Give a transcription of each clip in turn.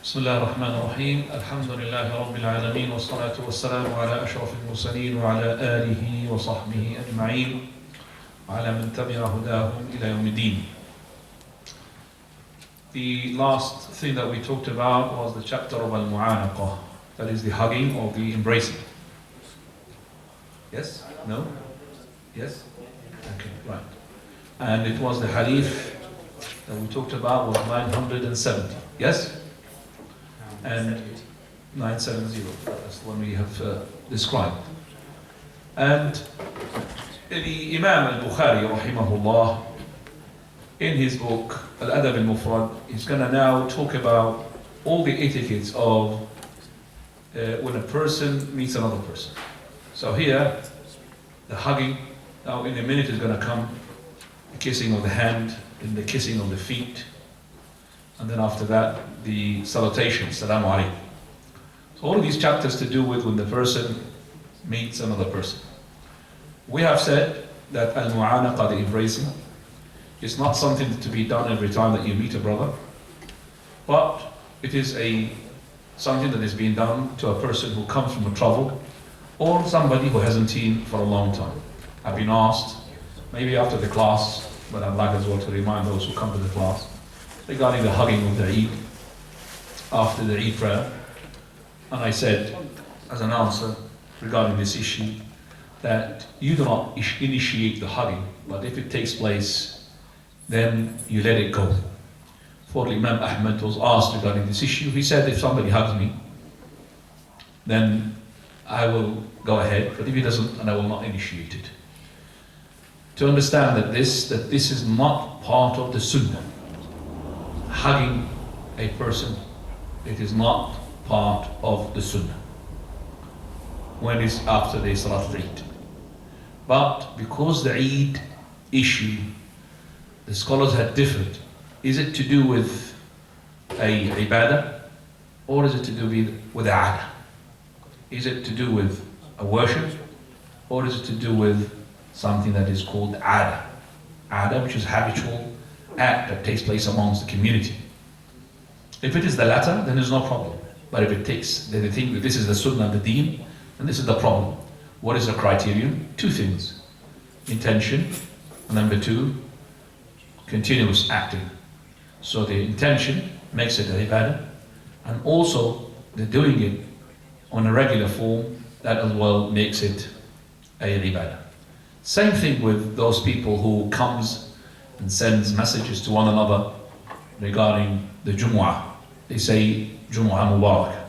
بسم الله الرحمن الرحيم الحمد لله رب العالمين والصلاة والسلام على أشرف المرسلين وعلى آله وصحبه أجمعين وعلى من تبع هداهم إلى يوم الدين. The last thing that we talked about was the chapter of Al-Mu'anaqa, that is the hugging or the embracing. Yes? No? Yes? Okay, right. And it was the hadith that we talked about was 970. Yes? And 970, that's the one we have described. And the Imam al-Bukhari rahimahullah, in his book Adab Al Mufrad, he's going to now talk about all the etiquettes of when a person meets another person. So here, the hugging, now in a minute is going to come the kissing of the hand, and the kissing of the feet, and then after that, the salutation, Assalamu alaikum. So all of these chapters to do with when the person meets another person. We have said that al-mu'anaqa, the embracing, is not something to be done every time that you meet a brother, but it is something that is being done to a person who comes from a travel, or somebody who hasn't seen for a long time. I've been asked, maybe after the class, but I'd like as well to remind those who come to the class, regarding the hugging of the Eid, after the Eid prayer. And I said, as an answer regarding this issue, that you do not initiate the hugging, but if it takes place, then you let it go. For Imam Ahmad was asked regarding this issue, he said, if somebody hugs me, then I will go ahead, but if he doesn't, then I will not initiate it. To understand that this is not part of the sunnah. Hugging a person, it is not part of the sunnah when it's after the Salat al-Eid. But because the Eid issue, the scholars had differed. Is it to do with a ibadah, or is it to do with a adah? Is it to do with a worship, or is it to do with something that is called adah? Adah, which is habitual act that takes place amongst the community. If it is the latter, then there's no problem. But if they think that this is the sunnah of the deen, then this is the problem. What is the criterion? Two things. Intention, and number two, continuous acting. So the intention makes it an ibadah, and also the doing it on a regular form, that as well makes it an ibadah. Same thing with those people who comes and sends messages to one another regarding the Jumu'ah. They say Jumu'ah Mubarak.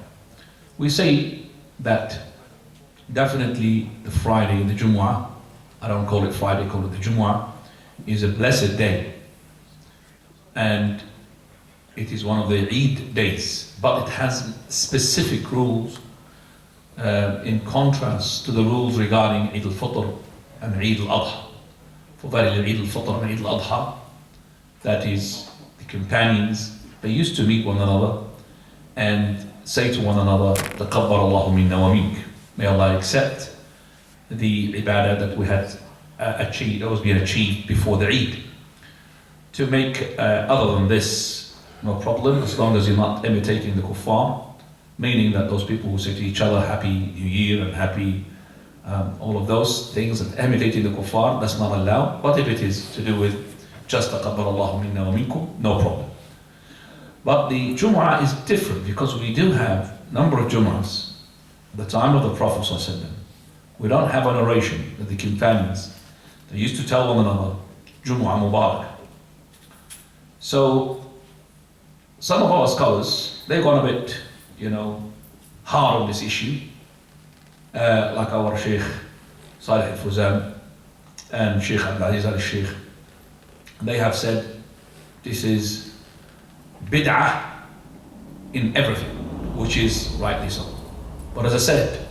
We say that definitely the Friday, the Jumu'ah, I don't call it Friday, call it the Jumu'ah, is a blessed day. And it is one of the Eid days, but it has specific rules in contrast to the rules regarding Eid al-Fitr and Eid al-Adha. For Eid al-Fitr and Eid al-Adha, that is, the companions, they used to meet one another and say to one another, تَقَبَّلَ اللَّهُ مِنَّا وَمِنْكَ. May Allah accept the ibadah that we had achieved, that was being achieved before the Eid. To make other than this, no problem, as long as you're not imitating the kuffar, meaning that those people who say to each other, Happy New Year and Happy all of those things, and imitating the kuffar, that's not allowed. But if it is to do with just تَقَبَّلَ اللَّهُ مِنَّا وَمِنْكُمْ, no problem. But the Jumu'ah is different, because we do have a number of Jumu'ahs at the time of the Prophet ﷺ. We don't have a narration that the companions, they used to tell one another, Jumu'ah Mubarak. So some of our scholars, they've gone a bit, hard on this issue. Like our Sheikh Salih al-Fuzan and Sheikh Abdul Aziz al-Sheikh, they have said this is bid'ah in everything, which is rightly so. But as I said,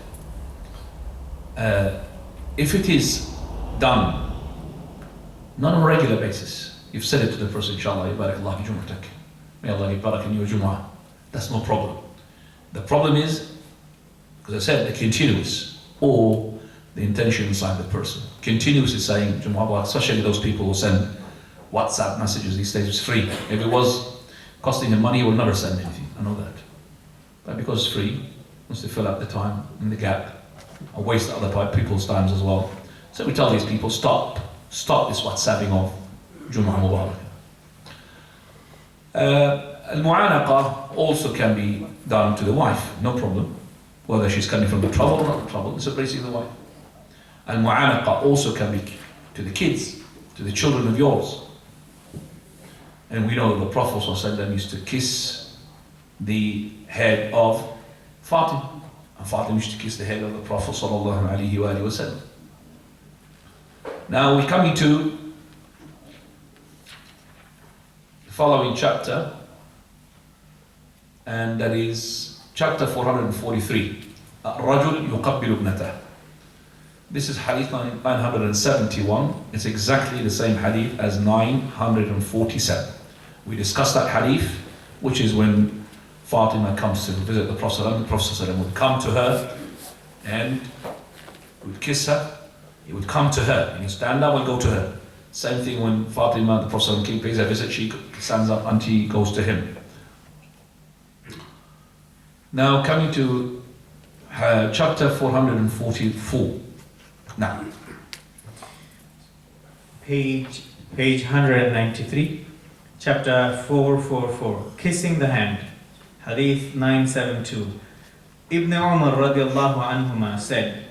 if it is done not on a regular basis, you've said it to the person, inshallah, barak Allah fi jumu'atak, may Allah give barak in your Jumu'ah, that's no problem. The problem is, as I said, the continuous, or the intention inside the person. Continuous is saying Jumu'ah, especially those people who send WhatsApp messages these days. It's free. If it was costing him money, he would never send anything. I know that. but because it's free, wants to fill up the time and the gap, and waste other people's times as well. So we tell these people, stop this WhatsApping of Jum'ah Mubarak. Al-Mu'anaqa also can be done to the wife, no problem. Whether she's coming from the trouble or not the trouble, it's basically the wife. Al-Mu'anaqa also can be to the kids, to the children of yours. And we know the Prophet ﷺ used to kiss the head of Fatima. And Fatima used to kiss the head of the Prophet ﷺ. Now we're coming to the following chapter, and that is chapter 443. الرجل يقبل ابنته. This is hadith 971. It's exactly the same hadith as 947. We discussed that hadith, which is when Fatima comes to visit the Prophet, and the Prophet would come to her and would kiss her. He would come to her, and he'd stand up and go to her. Same thing when Fatima, the Prophet pays her visit, she stands up and he goes to him. Now coming to chapter 444. Now, page 193, chapter 444, kissing the hand, hadith 972. Ibn Umar radiallahu anhuma said,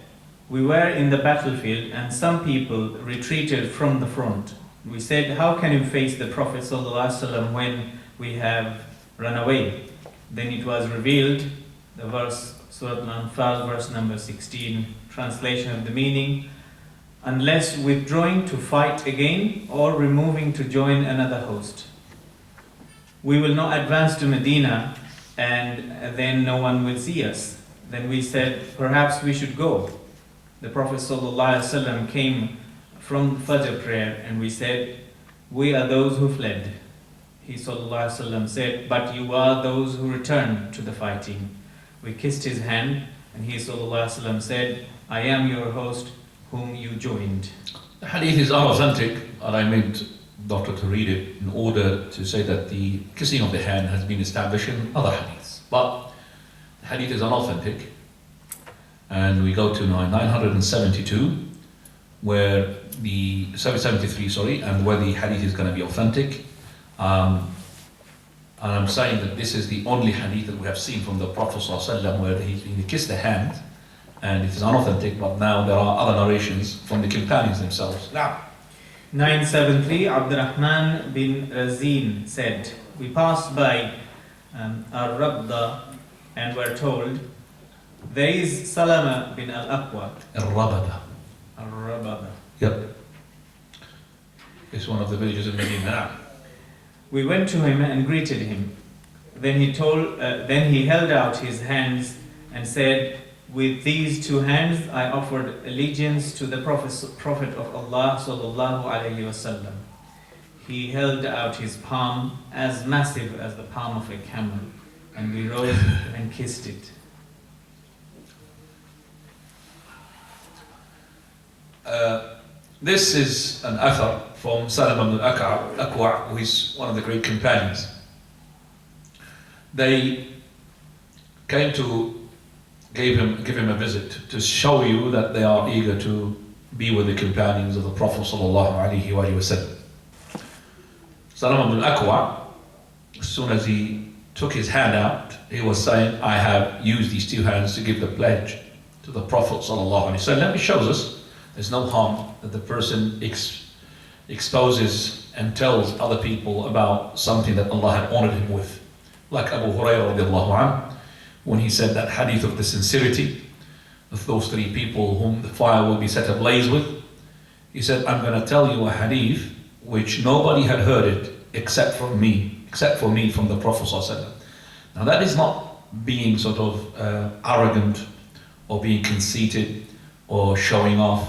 we were in the battlefield and some people retreated from the front. We said, how can you face the Prophet sallallahu alaihi wasallam when we have run away? Then it was revealed, the verse, Surah Al-Anfal, verse number 16, translation of the meaning, unless withdrawing to fight again or removing to join another host. We will not advance to Medina and then no one will see us. Then we said, perhaps we should go. The Prophet ﷺ came from Fajr prayer and we said, we are those who fled. He ﷺ said, but you are those who returned to the fighting. We kissed his hand and he ﷺ said, I am your host whom you joined. The hadith is unauthentic, and I made Doctor to read it in order to say that the kissing of the hand has been established in other hadiths. But the hadith is unauthentic, and we go to 972, where the 773, sorry, and where the hadith is going to be authentic. And I'm saying that this is the only hadith that we have seen from the Prophet ﷺ where he's been kissed the hand, and it is unauthentic, but now there are other narrations from the companions themselves. Now, 973, Abdurrahman bin Razin said, we passed by Al-Rabda and were told, there is Salama bin Al-Aqwa. Al-Rabada. Al-Rabada. Yep. It's one of the villages in Medina. We went to him and greeted him. Then he held out his hands and said, with these two hands I offered allegiance to the Prophet of Allah sallallahu alaihi wasallam. He held out his palm as massive as the palm of a camel, and we rose and kissed it. This is an athar from Salam ibn al-Aqwa, who is one of the great companions. They came to give him a visit to show you that they are eager to be with the companions of the Prophet sallallahu alaihi wasallam. Salam ibn al-Aqwa, as soon as he took his hand out, he was saying, I have used these two hands to give the pledge to the Prophet sallallahu alaihi wasallam. It shows us there's no harm that the person exposes and tells other people about something that Allah had honored him with. Like Abu Hurairah radiallahu anhu, when he said that hadith of the sincerity of those three people whom the fire will be set ablaze with, he said, I'm going to tell you a hadith which nobody had heard it except for me from the Prophet ﷺ. Now that is not being sort of arrogant or being conceited or showing off,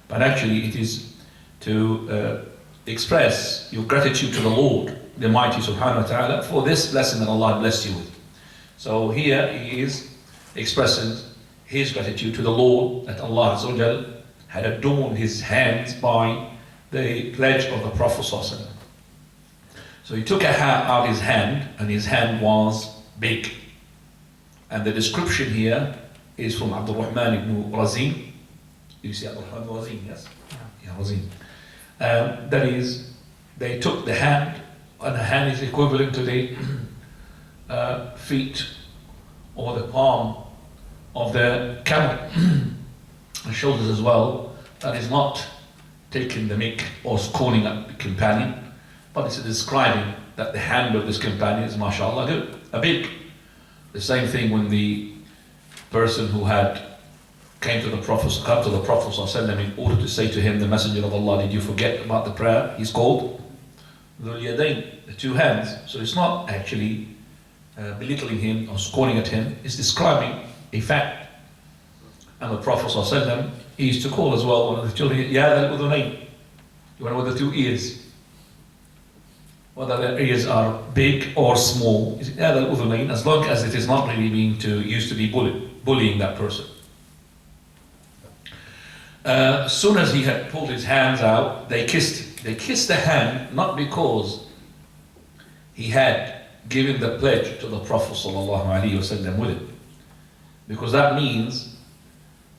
but actually it is to express your gratitude to the Lord, the Mighty Subhanahu wa Ta'ala, for this blessing that Allah blessed you with. So here he is expressing his gratitude to the Lord that Allah Azza wa Jal had adorned his hands by the pledge of the Prophet ﷺ. So he took out his hand, and his hand was big. And the description here is from Abdul Rahman ibn Razin. You see Abdul Rahman ibn Razin, yes? Yeah, Razin. That is, they took the hand, and the hand is equivalent to the feet or the palm of the camel. And shoulders as well. That is not taking the mick or scorning at the companion, but it's describing that the hand of this companion is, mashallah, good, big. The same thing when the person who had come to the Prophet ﷺ in order to say to him, the Messenger of Allah, did you forget about the prayer? He's called Dhul Yadayn, the two hands. So it's not actually belittling him or scorning at him, it's describing a fact. And the Prophet ﷺ, he used to call as well one of the children, Ya Dhal Udhunayn, the one with the two ears. Whether their ears are big or small, Ya Dhal Udhunayn, as long as it is not really being used to be bullying that person. As soon as he had pulled his hands out, they kissed him. They kissed the hand not because he had given the pledge to the Prophet ﷺ with it, because that means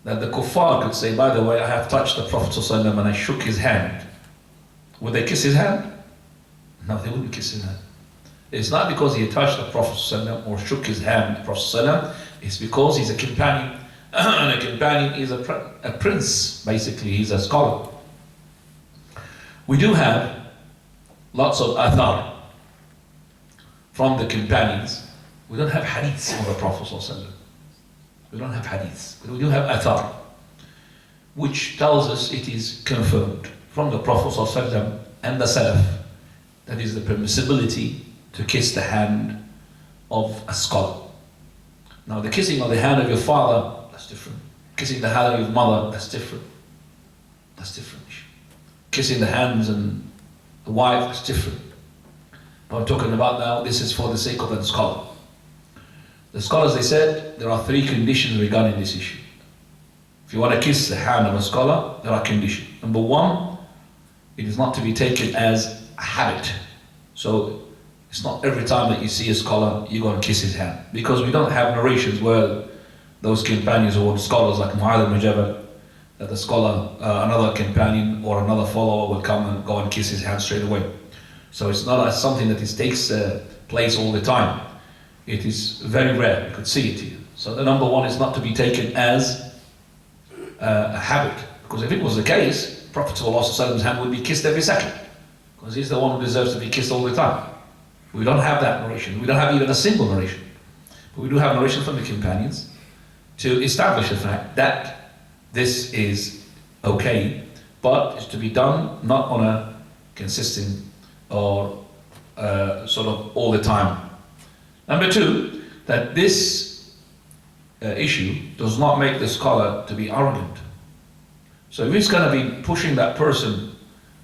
that the kuffar could say, by the way, I have touched the Prophet ﷺ and I shook his hand. Would they kiss his hand? No, they wouldn't kiss his hand. It's not because he had touched the Prophet ﷺ or shook his hand, the Prophet ﷺ, it's because he's a companion. And a companion is a prince, basically, he's a scholar. We do have lots of athar from the companions. We don't have hadiths from the Prophet ﷺ. We don't have hadiths, but we do have athar, which tells us it is confirmed from the Prophet ﷺ and the Salaf, that is the permissibility to kiss the hand of a scholar. Now the kissing of the hand of your father, that's different. Kissing the hand of your mother, that's different. That's different. Kissing the hands and the wife, that's different. But I'm talking about now, this is for the sake of the scholar. The scholars, they said, there are 3 conditions regarding this issue. If you want to kiss the hand of a scholar, there are conditions. Number 1, it is not to be taken as a habit. So it's not every time that you see a scholar, you go and kiss his hand. Because we don't have narrations where those companions or scholars like Mu'adh ibn Jabal, that the scholar, another companion or another follower will come and go and kiss his hand straight away. So it's not something that takes place all the time. It is very rare, you could see it here. So the number 1 is not to be taken as a habit. Because if it was the case, Prophet ﷺ's hand would be kissed every second. Because he's the one who deserves to be kissed all the time. We don't have that narration. We don't have even a single narration. But we do have narration from the companions to establish the fact that this is okay, but it's to be done not on a consistent or sort of all the time. Number 2, that this issue does not make the scholar to be arrogant. So if he's going to be pushing that person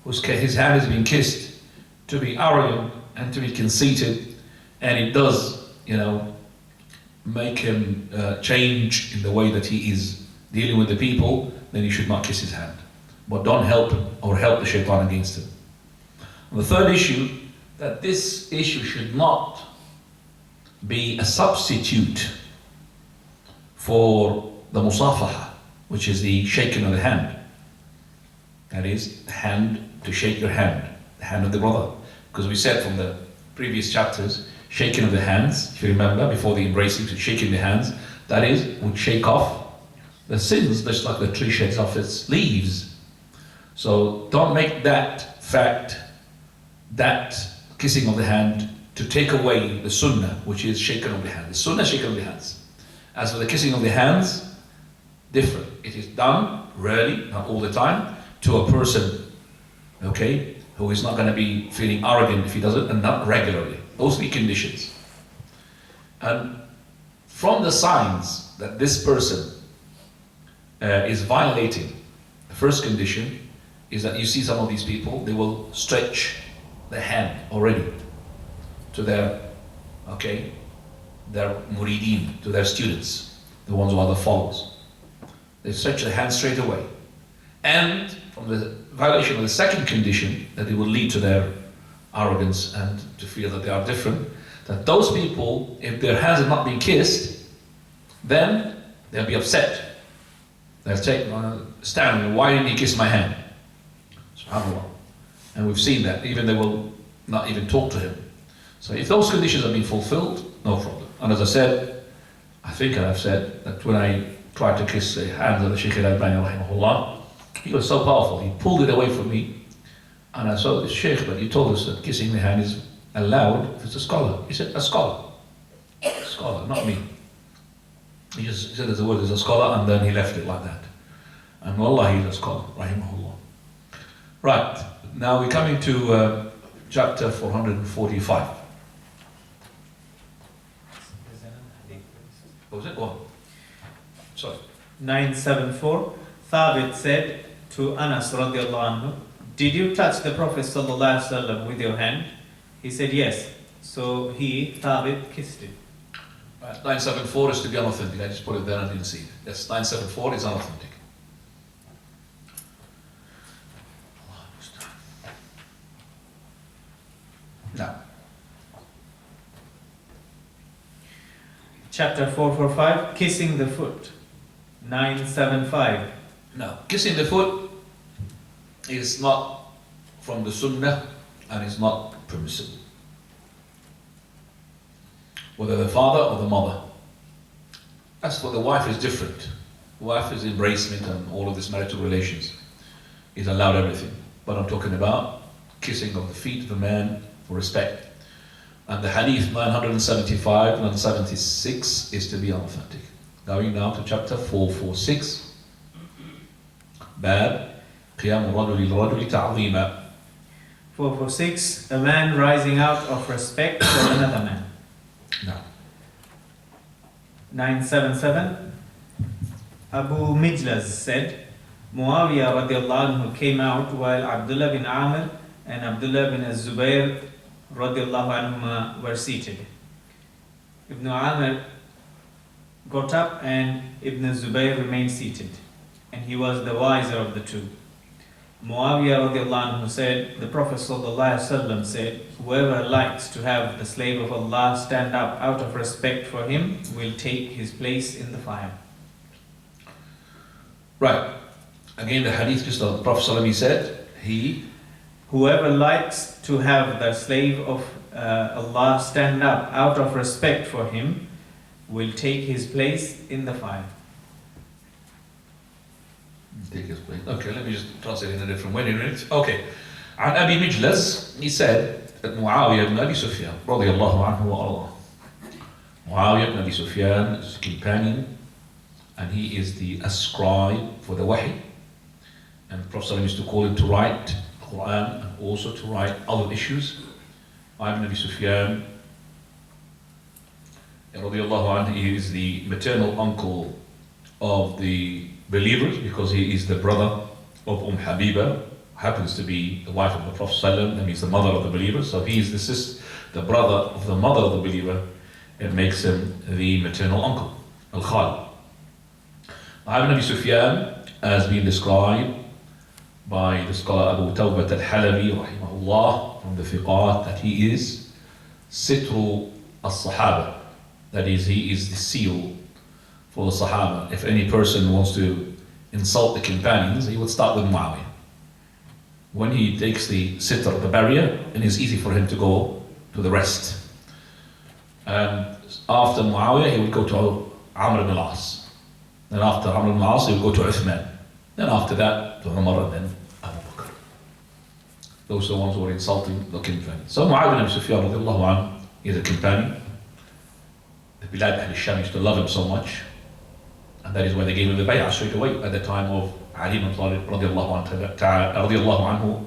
his hand is being kissed to be arrogant and to be conceited, and it does, make him change in the way that he is dealing with the people, then he should not kiss his hand. But don't help him or help the shaitan against him. And the 3rd issue, that this issue should not be a substitute for the musafaha, which is the shaking of the hand. That is, the hand to shake your hand, the hand of the brother. Because we said from the previous chapters, shaking of the hands, if you remember, before the embracing, shaking the hands, that is, would shake off the sins, just like the tree shakes off its leaves. So don't make that fact, that kissing of the hand, to take away the sunnah, which is shaking of the hand. The sunnah, shaking of the hands. As for the kissing of the hands, different. It is done rarely, not all the time, to a person, okay, who is not going to be feeling arrogant if he does it, and not regularly. Those 3 conditions. And from the signs that this person is violating, the first condition is that you see some of these people, they will stretch the hand already to their murideen, to their students, the ones who are the followers. They stretch the hand straight away. And from the violation of the second condition, that it will lead to their arrogance and to feel that they are different, that those people, if their hands have not been kissed, then they'll be upset. They'll take, stand, why didn't he kiss my hand? SubhanAllah. And we've seen that, even they will not even talk to him. So if those conditions have been fulfilled, no problem. And as I said, I think I've said that when I tried to kiss the hands of the Shaykh al-Albani rahimahullah, he was so powerful, he pulled it away from me, and I saw this Shaykh, but you told us that kissing the hand is allowed if it's a scholar. He said, a scholar. A scholar, not me. He just said that the word is a scholar, and then he left it like that. And wallah, he's a scholar, rahimahullah. Right, now we're coming to chapter 445. What was it? Oh, sorry. 974. Thabit said to Anas radiallahu anhu, did you touch the Prophet sallallahu alaihi wasallam with your hand? He said yes. So he, Thabit, kissed it. 974 is to be unauthentic. I just put it there and didn't see it. Yes, 974 is unauthentic. Now, chapter 445, kissing the foot. 975. now, kissing the foot is not from the sunnah and is not permissible. Whether the father or the mother. As for the wife is different. The wife is embracement and all of this marital relations. Is allowed everything. But I'm talking about kissing of the feet of the man for respect. And the hadith 975 and 76 is to be authentic. Going now to chapter 446. Bab قيام الرجل للرجل تعظيما. 446, a man rising out of respect for another man. Now, 977, Abu Mijlaz said, Muawiyah radiallahu anhu came out while Abdullah bin Amr and Abdullah bin Zubayr radiallahu anhuma were seated. Ibn Amr got up and Ibn Zubayr remained seated, and he was the wiser of the two. Muawiyah radiallahu anhu said, the Prophet sallallahu alaihi wasallam said, whoever likes to have the slave of Allah stand up out of respect for him will take his place in the fire. right. Again, the hadith just of the Prophet ﷺ, he said, Whoever likes to have the slave of Allah stand up out of respect for him will take his place in the fire. take his place. Okay, let me just translate in a different way. Okay. عن أبي مجلس, he said that Muawiyah ibn Abi Sufyan رضي الله عنه وأرضاه. Muawiyah ibn Abi Sufyan is a companion, and he is the scribe for the wahi. And the Prophet ﷺ used to call him to write the Quran and also to write other issues. Ibn Abi Sufyan radiallahu anhu, he is the maternal uncle of the believers because he is the brother of Habiba, happens to be the wife of the Prophet ﷺ, and he's the mother of the believers. So he is the brother of the mother of the believer. It makes him the maternal uncle, Al-Khal. Ibn Abi Sufyan has been described by the scholar Abu Tawbat al-Halabi rahimahullah from the Fiqat that he is Sitru al-Sahaba. That is, he is the seal for the Sahaba. If any person wants to insult the companions, he would start with Muawiyah. When he takes the sitr, the barrier, and it's easy for him to go to the rest. And after Muawiyah, he would go to Amr ibn al-As. Then after Amr ibn al-As, he would go to Uthman. Then after that, to Umar, and then Abu Bakr. Those are the ones who were insulting the companions. So Muawiyah ibn Abi Sufyan radiallahu anhu is a companion. The Bilad al-Sham used to love him so much. And that is why they gave him the bay'ah straight away at the time of Ali ibn Talib radiallahu anhu,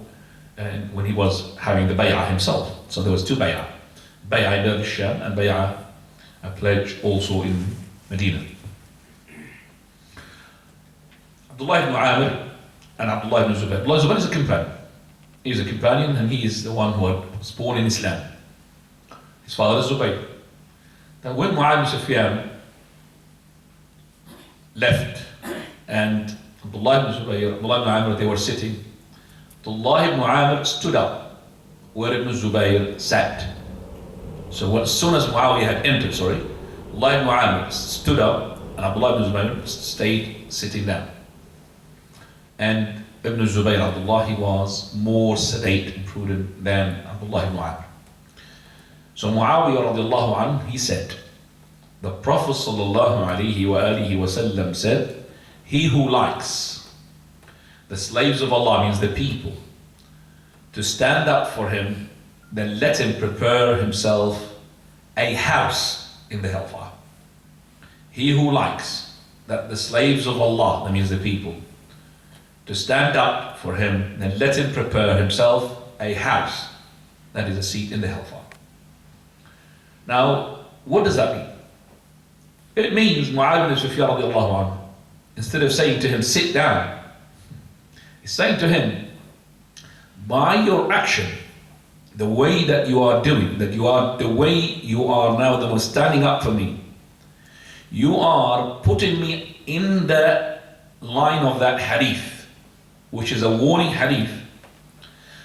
and when he was having the bay'ah himself. So there was two bay'ah. Bay'ah in al-Sham and bay'ah, a pledge also in Medina. Abdullah ibn Amr and Abdullah ibn Zubayr. Abdullah ibn Zubayr is a companion. He is a companion, and he is the one who was born in Islam. His father is Zubayr. Now when Muawiyah ibn Sufyan left and Abdullah ibn Zubayr, Abdullah ibn Amr, they were sitting, Abdullah ibn Amr stood up where Ibn Zubayr sat. So as soon as Muawiyah had entered, Abdullah ibn Amr stood up and Abdullah ibn Zubayr stayed sitting down. And Ibn Zubayr, Abdullah, he was more sedate and prudent than Abdullah ibn Amr. So Muawiyah radiallahu anhu, he said, the Prophet sallallahu alaihi wasallam said, he who likes the slaves of Allah, means the people, to stand up for him, then let him prepare himself a house in the hellfire. He who likes that the slaves of Allah, that means the people, to stand up for him, then let him prepare himself a house, that is a seat in the hellfire. Now, what does that mean? It means Mu'adh ibn Sufyan radiallahu anhu, instead of saying to him, sit down, he's saying to him, by your action, the way that you are doing, the way you are now the one standing up for me, you are putting me in the line of that hadith, which is a warning hadith,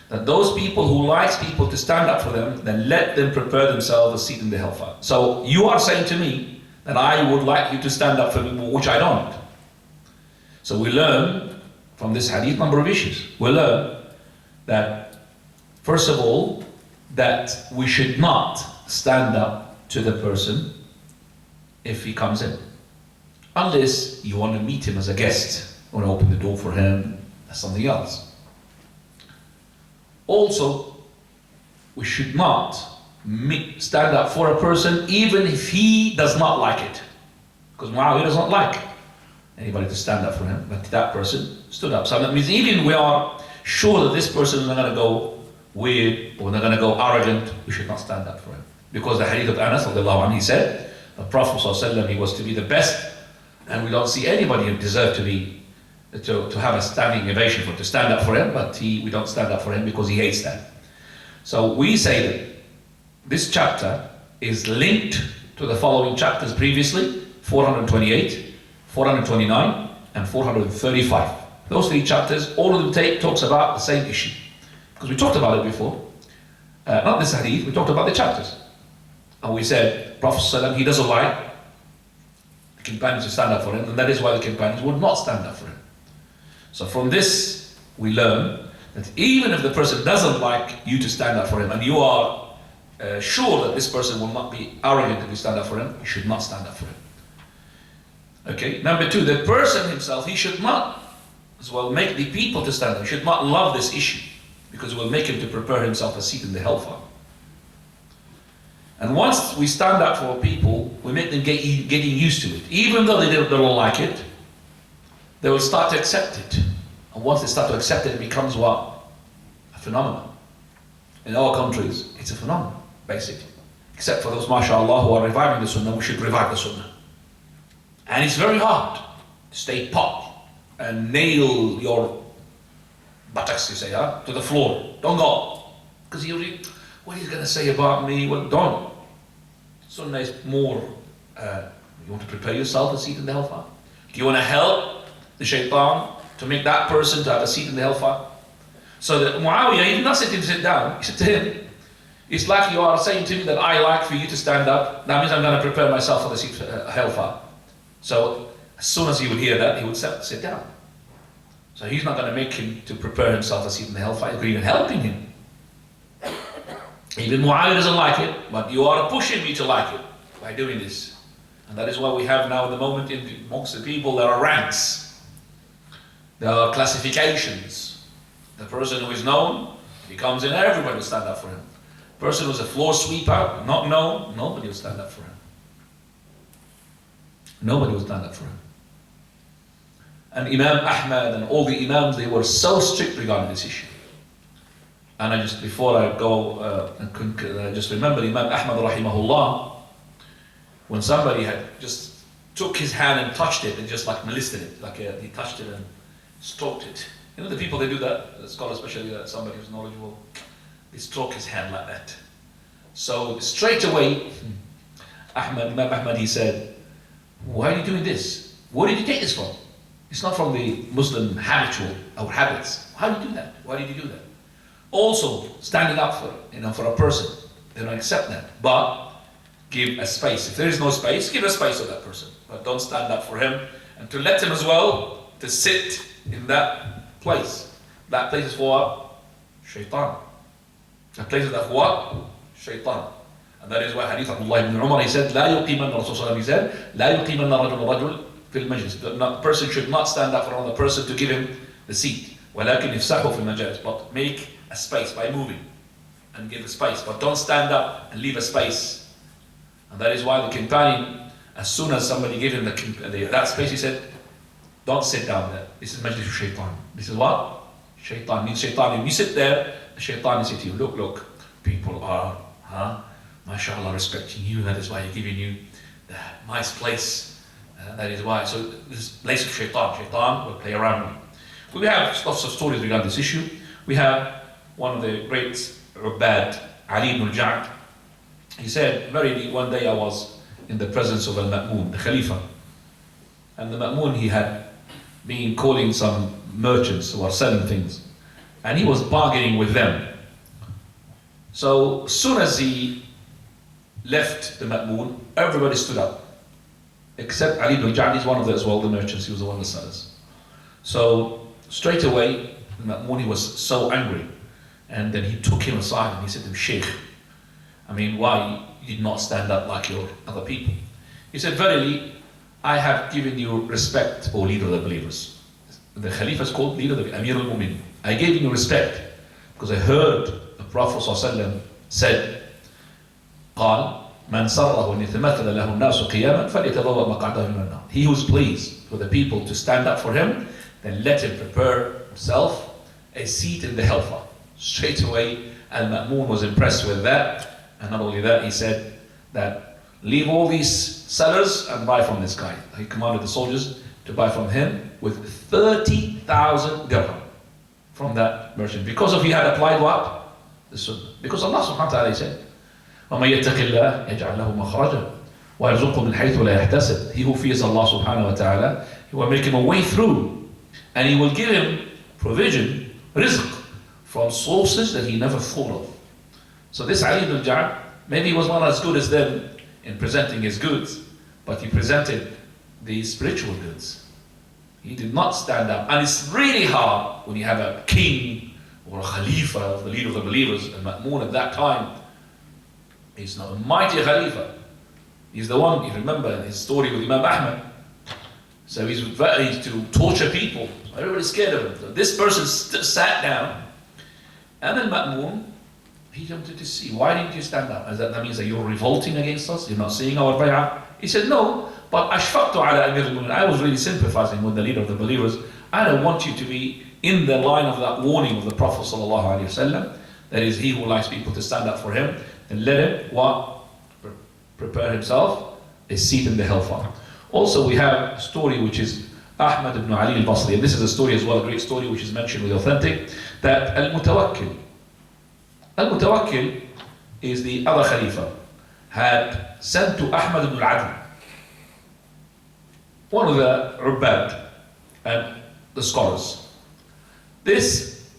that those people who like people to stand up for them, then let them prepare themselves a seat in the hellfire. So you are saying to me that I would like you to stand up for me, which I don't. So we learn from this hadith a number of issues. We learn that, first of all, that we should not stand up to the person if he comes in, unless you want to meet him as a guest, you want to open the door for him, that's something else. Also, we should not stand up for a person even if he does not like it, because Muawiyah does not like anybody to stand up for him, but that person stood up. So that means even we are sure that this person is not going to go weird or not going to go arrogant, we should not stand up for him. Because the hadith of Anas, he said, the Prophet ﷺ, he was to be the best, and we don't see anybody who deserved to have a standing ovation to stand up for him, but we don't stand up for him because he hates that. So we say that this chapter is linked to the following chapters previously, 428, 429, and 435. Those three chapters, all of them talks about the same issue. Because we talked about it before. Not this hadith, we talked about the chapters. And we said, Prophet ﷺ, he doesn't like the companions to stand up for him, and that is why the companions would not stand up for him. So from this, we learn that even if the person doesn't like you to stand up for him, and you are sure that this person will not be arrogant if you stand up for him, you should not stand up for him. Okay, number two, the person himself, he should not as well make the people to stand up. He should not love this issue, because it will make him to prepare himself a seat in the hellfire. And once we stand up for people, we make them getting used to it. Even though they don't like it, they will start to accept it. And once they start to accept it, it becomes what? A phenomenon. In our countries, it's a phenomenon, basically. Except for those, mashallah, who are reviving the sunnah, we should revive the sunnah. And it's very hard to stay put and nail your buttocks, you say, to the floor. Don't go. Because you read, what he's going to say about me? Well, don't. Sunnah is more, you want to prepare yourself a seat in the hellfire? Do you want to help the shaitan to make that person to have a seat in the hellfire? So that Muawiyah, he did not sit him to sit down. He said to him, it's like you are saying to me that I like for you to stand up. That means I'm going to prepare myself for the seat for hellfire. So as soon as he would hear that, he would sit down. So he's not going to make him to prepare himself a seat in the hellfire. You're even helping him. Even Muawiyah doesn't like it, but you are pushing me to like it by doing this. And that is why we have now at the moment amongst the people, there are ranks. There are classifications. The person who is known, if he comes in, everybody will stand up for him. The person who is a floor sweeper, not known, nobody will stand up for him. Nobody will stand up for him. And Imam Ahmad and all the Imams, they were so strict regarding this issue. And I just, before I go, I just remember Imam Ahmad rahimahullah, when somebody had just took his hand and touched it and just like molested it, like he touched it and stroked it. You know the people, they do that, the scholars, especially somebody who's knowledgeable, they stroke his hand like that. So straight away, Imam Ahmad, he said, why are you doing this? Where did you take this from? It's not from the Muslim habitual, our habits. How do you do that? Why did you do that? Also, standing up for a person, they don't accept that. But give a space. If there is no space, give a space to that person. But don't stand up for him. And to let him as well to sit in that place. That place is for what? Shaitan. That place is for what? Shaitan. And that is why Hadith Abdullah ibn Umar, he said, لا يقيمن Rasulullah, he said, لا يقيمن رجل رجل في المجلس. The person should not stand up for another person to give him the seat. ولكن يفسحه في المجالس. But make a space by moving and give a space. But don't stand up and leave a space. And that is why the companion, as soon as somebody gave him that space, he said, don't sit down there. This is Majlis Shaitan. This is what? Shaitan means Shaitan. If you sit there, the Shaitan will say to you, look, people are, mashallah, respecting you. That is why he's giving you the nice place. That is why. So this place of Shaitan. Shaitan will play around you. We have lots of stories regarding this issue. We have one of the great Ubbad, Ali ibn al-Ja'd. He said, verily, one day I was in the presence of Al-Ma'mun, the Khalifa. And the Ma'mun, he had been calling some merchants who are selling things. And he was bargaining with them. So, as soon as he left the Ma'mun, everybody stood up. Except Ali ibn al-Ja'd, he's one of the, as well, the merchants, he was one of the sellers. So, straight away, the Ma'mun, he was so angry. And then he took him aside and he said to him, Sheikh, I mean, why you did not stand up like your other people? He said, verily, I have given you respect, O leader of the believers. The Khalifa is called leader of the Amir al-Mu'min. I gave you respect because I heard the Prophet ﷺ said, قال من سره أن يتمثل له الناس قياما فليتبوأ مقعده من النار. He who is pleased for the people to stand up for him, then let him prepare himself a seat in the hellfire. Straight away, Al-Ma'mun was impressed with that. And not only that, he said that leave all these sellers and buy from this guy. He commanded the soldiers to buy from him with 30,000 dirham from that merchant. Because of he had applied what? The sunnah. Because Allah subhanahu wa ta'ala said, وَمَن يَتَّقِ اللَّهَ يَجْعَلْ لَهُ مَخْرَجًا وَيَرْزُقْهُ مِنْ حَيْثُ لَا يَحْتَسِبُ. He who fears Allah subhanahu wa ta'ala, He will make him a way through. And He will give him provision, rizq, from sources that he never thought of. So this Ali ibn al-Ja'd, maybe he was not as good as them in presenting his goods, but he presented the spiritual goods. He did not stand up. And it's really hard when you have a king or a Khalifa, the leader of the believers, and Ma'mun at that time, he's not a mighty Khalifa. He's the one, you remember his story with Imam Ahmad. So he's to torture people. Everybody's scared of him. So this person sat down, and then Ma'mun, he wanted to see, why didn't you stand up? That means that you're revolting against us? You're not seeing our bay'ah? He said, no, but ashfaqtu ala amir al-mu'minin. I was really sympathizing with the leader of the believers. I don't want you to be in the line of that warning of the Prophet sallallahu alaihi wasallam. That is, he who likes people to stand up for him, and let him, what? Prepare himself a seat in the hellfire. Also, we have a story which is Ahmad ibn Ali al-Basri, and this is a story as well, a great story which is mentioned with authentic, that Al-Mutawakkil is the other Khalifa, had sent to Ahmad ibn al-Adl, one of the Ubbad and the scholars. This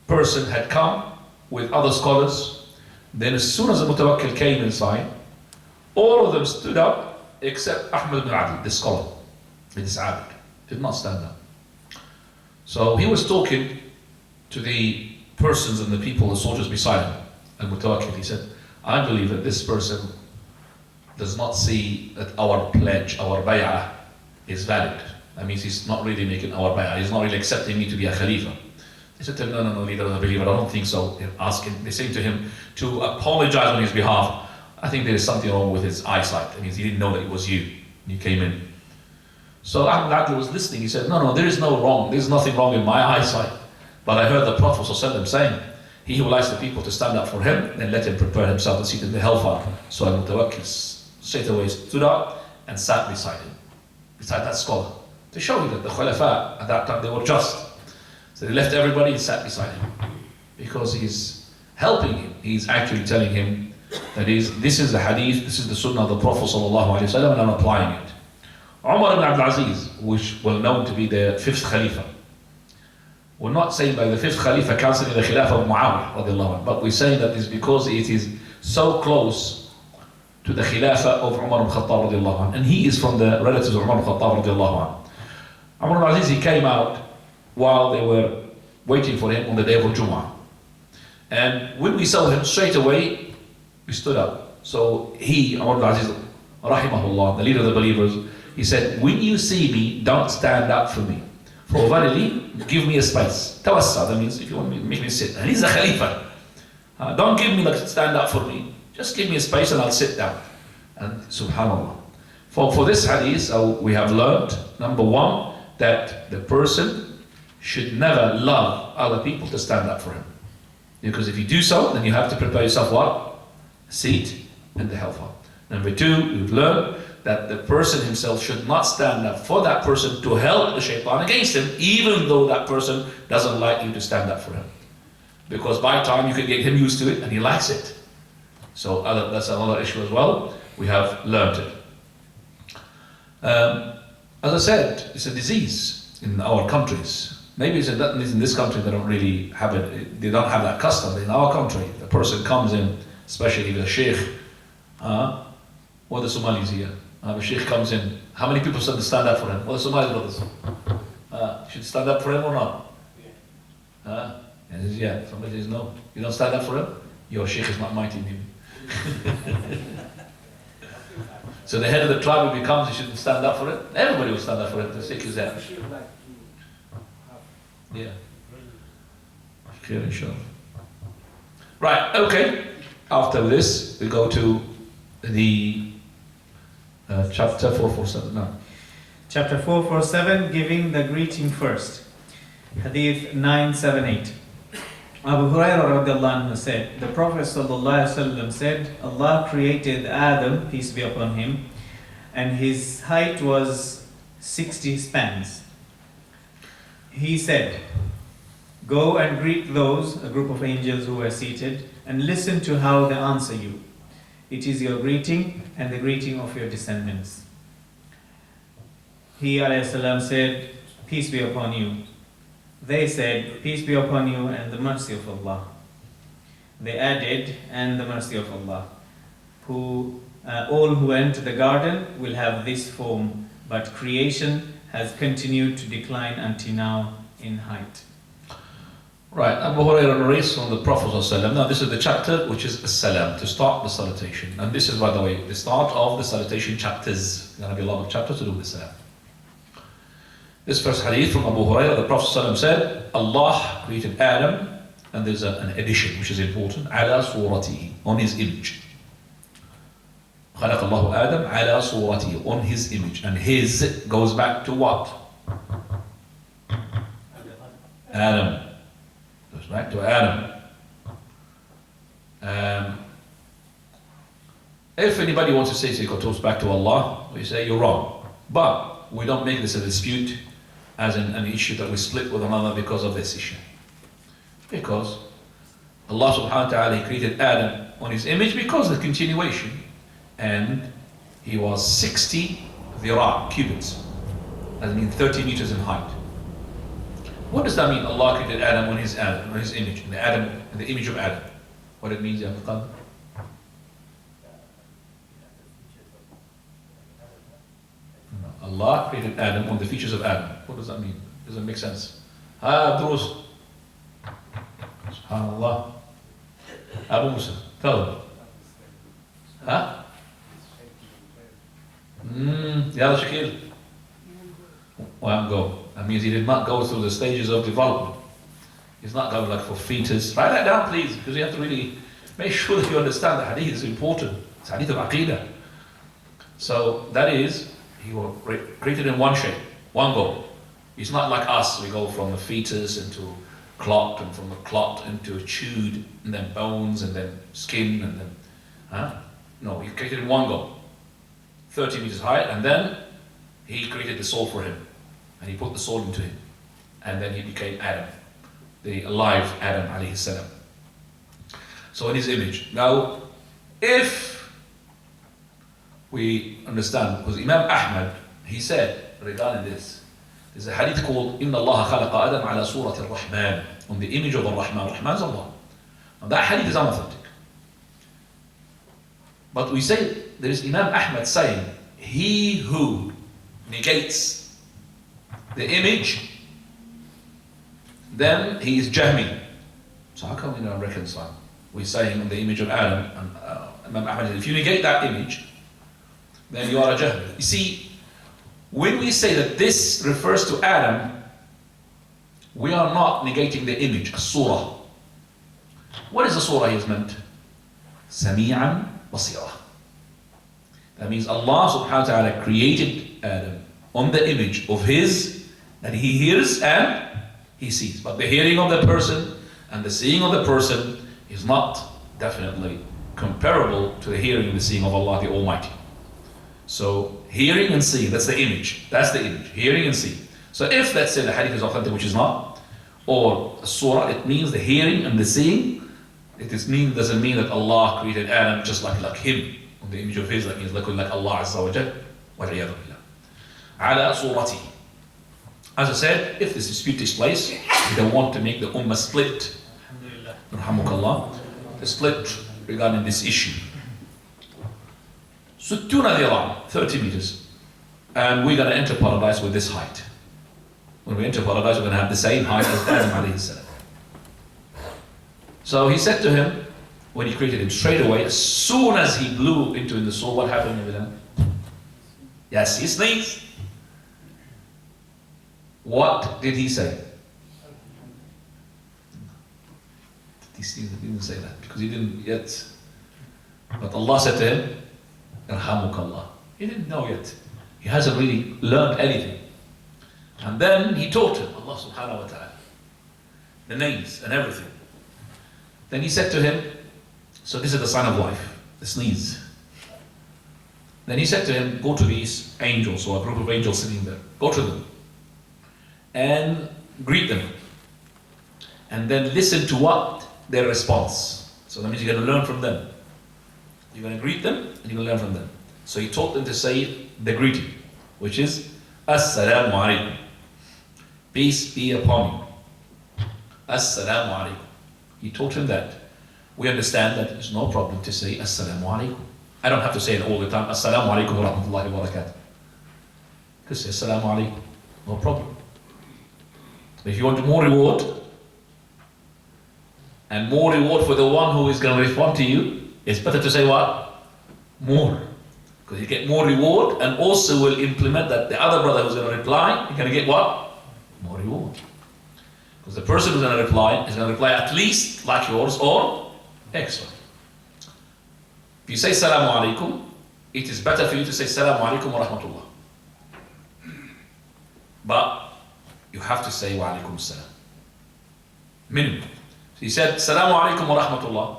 person had come with other scholars. Then as soon as the Mutawakkil came inside, all of them stood up except Ahmad ibn al-Adl, the scholar, this Abd, did not stand up. So he was talking to the persons and the people, the soldiers beside him, Al-Mutawakkil. He said, I believe that this person does not see that our pledge, our bay'ah, is valid. That means he's not really making our bay'ah, he's not really accepting me to be a Khalifa. They said to him, no, leader of the believer, I don't think so. They say to him to apologize on his behalf. I think there is something wrong with his eyesight. That means he didn't know that it was you. You came in. So Ahmad al-Adl was listening. He said, no, there is no wrong. There's nothing wrong in my eyesight. But I heard the Prophet ﷺ saying, he who likes the people to stand up for him, then let him prepare himself a seat in the hellfire. So Al-Mutawakkil straight away stood up and sat beside him, beside that scholar, to show you that the Khulafa at that time, they were just. So they left everybody and sat beside him, because he's helping him. He's actually telling him that this is the hadith, this is the sunnah of the Prophet ﷺ, and I'm applying it. Umar ibn Abdul Aziz, which well known to be the 5th Khalifa. We're not saying by the 5th Khalifa cancelling the Khilafah of Muawiyah, but we're saying that it's because it is so close to the Khilafah of Umar ibn Khattab radiallahu anh. And he is from the relatives of Umar ibn Khattab radiallahu anh. Umar ibn Aziz, he came out while they were waiting for him on the day of Jumu'ah. And when we saw him, straight away, we stood up. So he, Umar ibn Aziz, rahimahullah, the leader of the believers, he said, when you see me, don't stand up for me. For verily, give me a space. Tawassa, that means if you want me, make me sit. And he's a Khalifa. Don't give me like stand up for me. Just give me a space and I'll sit down. And subhanallah. For this hadith, we have learned, number one, that the person should never love other people to stand up for him. Because if you do so, then you have to prepare yourself what? A seat in the hellfire. Number two, we've learned that the person himself should not stand up for that person to help the shaitan against him, even though that person doesn't like you to stand up for him. Because by time you can get him used to it and he likes it. So that's another issue as well. We have learned it. As I said, it's a disease in our countries. Maybe it's in this country they don't really have it. They don't have that custom. But in our country, the person comes in, especially with a sheikh, or the Somalis here. The sheikh comes in. How many people should stand up for him? Well, the Somali brothers. Should stand up for him or not? And he says, yeah. Somebody says, no. You don't stand up for him? Your sheikh is not mighty in him. So the head of the tribe, if he comes, he shouldn't stand up for it. Everybody will stand up for it. The sheikh is there. Yeah. Clear, inshallah. Right, okay. After this, we go to the chapter 447 now. Chapter 447, giving the greeting first. Hadith 978. Abu Hurairah radiallahu anhu said, the Prophet sallallahu alaihi wasallam said, Allah created Adam, peace be upon him, and his height was 60 spans. He said, go and greet those, a group of angels who were seated, and listen to how they answer you. It is your greeting and the greeting of your descendants. He alayhi salam said, peace be upon you. They said, peace be upon you and the mercy of Allah. They added, and the mercy of Allah. All who enter the garden will have this form, but creation has continued to decline until now in height. Right, Abu Hurairah narrates from the Prophet ﷺ. Now this is the chapter which is as-salam, to start the salutation. And this is, by the way, the start of the salutation chapters. There's going to be a lot of chapters to do with the salam. This first hadith from Abu Hurairah, the Prophet ﷺ said, Allah created Adam, and there's an addition which is important, ala suratihi, on his image. خلق الله آدم على صورته, on his image. And his goes back to what? Adam. Goes back to Adam. If anybody wants to say it goes back to Allah, we say you're wrong. But we don't make this a dispute as an issue that we split with another because of this issue. Because Allah subhanahu wa ta'ala, He created Adam on His image because of the continuation. And he was 60 cubits. That means 30 meters in height. What does that mean? Allah created Adam on his image, in the image of Adam. What it means, Ya Muqaddam? Allah created Adam on the features of Adam. What does that mean? Does it make sense? Abdurus. SubhanAllah. Abu Musa, tell them. Huh? Yeah, Shakil. Well, go. That means he did not go through the stages of development. He's not going like for fetus. Write that down, please, because you have to really make sure that you understand the hadith. It's important. It's hadith of Aqidah. So that is, he was created in one shape, one go. He's not like us. We go from the fetus into clot, and from the clot into chewed, and then bones, and then skin, and then. No, he created in one go. 30 meters high, and then he created the soul for him, and he put the soul into him, and then he became Adam, the alive Adam alayhi salam. So in his image. Now, if we understand, because Imam Ahmad, he said regarding this, there's a hadith called Inna Allah khalaqa Adam ala surati al-Rahman, on the image of the Rahman. Rahman is Allah. Now that hadith is unauthentic. But we say, there is Imam Ahmad saying, he who negates the image, then he is Jahmi. So how come we don't reconcile? We're saying in the image of Adam, and Imam Ahmad, if you negate that image, then you are a Jahmi. You see, when we say that this refers to Adam, we are not negating the image, a surah. What is the surah he has meant? Sami'an basira. That means Allah subhanahu wa ta'ala created Adam on the image of his, that he hears and he sees. But the hearing of the person and the seeing of the person is not definitely comparable to the hearing and the seeing of Allah the Almighty. So hearing and seeing, that's the image. That's the image, hearing and seeing. So if let's say the hadith is authentic, which is not, or a surah, it means the hearing and the seeing. Doesn't mean that Allah created Adam just like him, on the image of his, like Allah Azza wa Jal. وَالْعِيَاذُ بِاللَّهِ عَلَى صُورَتِهِ. As I said, if this dispute takes place, we don't want to make the ummah split. Alhamdulillah. The split regarding this issue. 60 ذراع, 30 meters. And we're going to enter paradise with this height. When we enter paradise, we're going to have the same height as Adam alayhi salam. So he said to him, when he created him, straight away, as soon as he blew into the soul, what happened with him? Yes, he sneezed. What did he say? He didn't say that because he didn't yet. But Allah said to him, Yarhamukallah. He didn't know yet. He hasn't really learned anything. And then he taught him, Allah subhanahu wa ta'ala, the names and everything. Then he said to him, so this is the sign of life, the sneeze. Then he said to him, go to these angels, or a group of angels sitting there. Go to them and greet them. And then listen to what their response. So that means you're going to learn from them. You're going to greet them and you're going to learn from them. So he taught them to say the greeting, which is Assalamu alaikum. Peace be upon you. Assalamu alaikum. He taught him that. We understand that there's no problem to say Assalamu alaikum. I don't have to say it all the time. Assalamu alaikum wa rahmatullahi wa barakatuh. Just say Assalamu alaikum. No problem. If you want more reward, and more reward for the one who is going to respond to you, it's better to say what? More. Because you get more reward and also will implement that the other brother who's going to reply, you're going to get what? More reward. Because the person who's going to reply is going to reply at least like yours or extra. If you say Salamu Alaikum, it is better for you to say Salamu Alaikum wa Rahmatullah. But you have to say Wa Alaikum Salam. Minimum. So he said Salamu Alaikum wa Rahmatullah.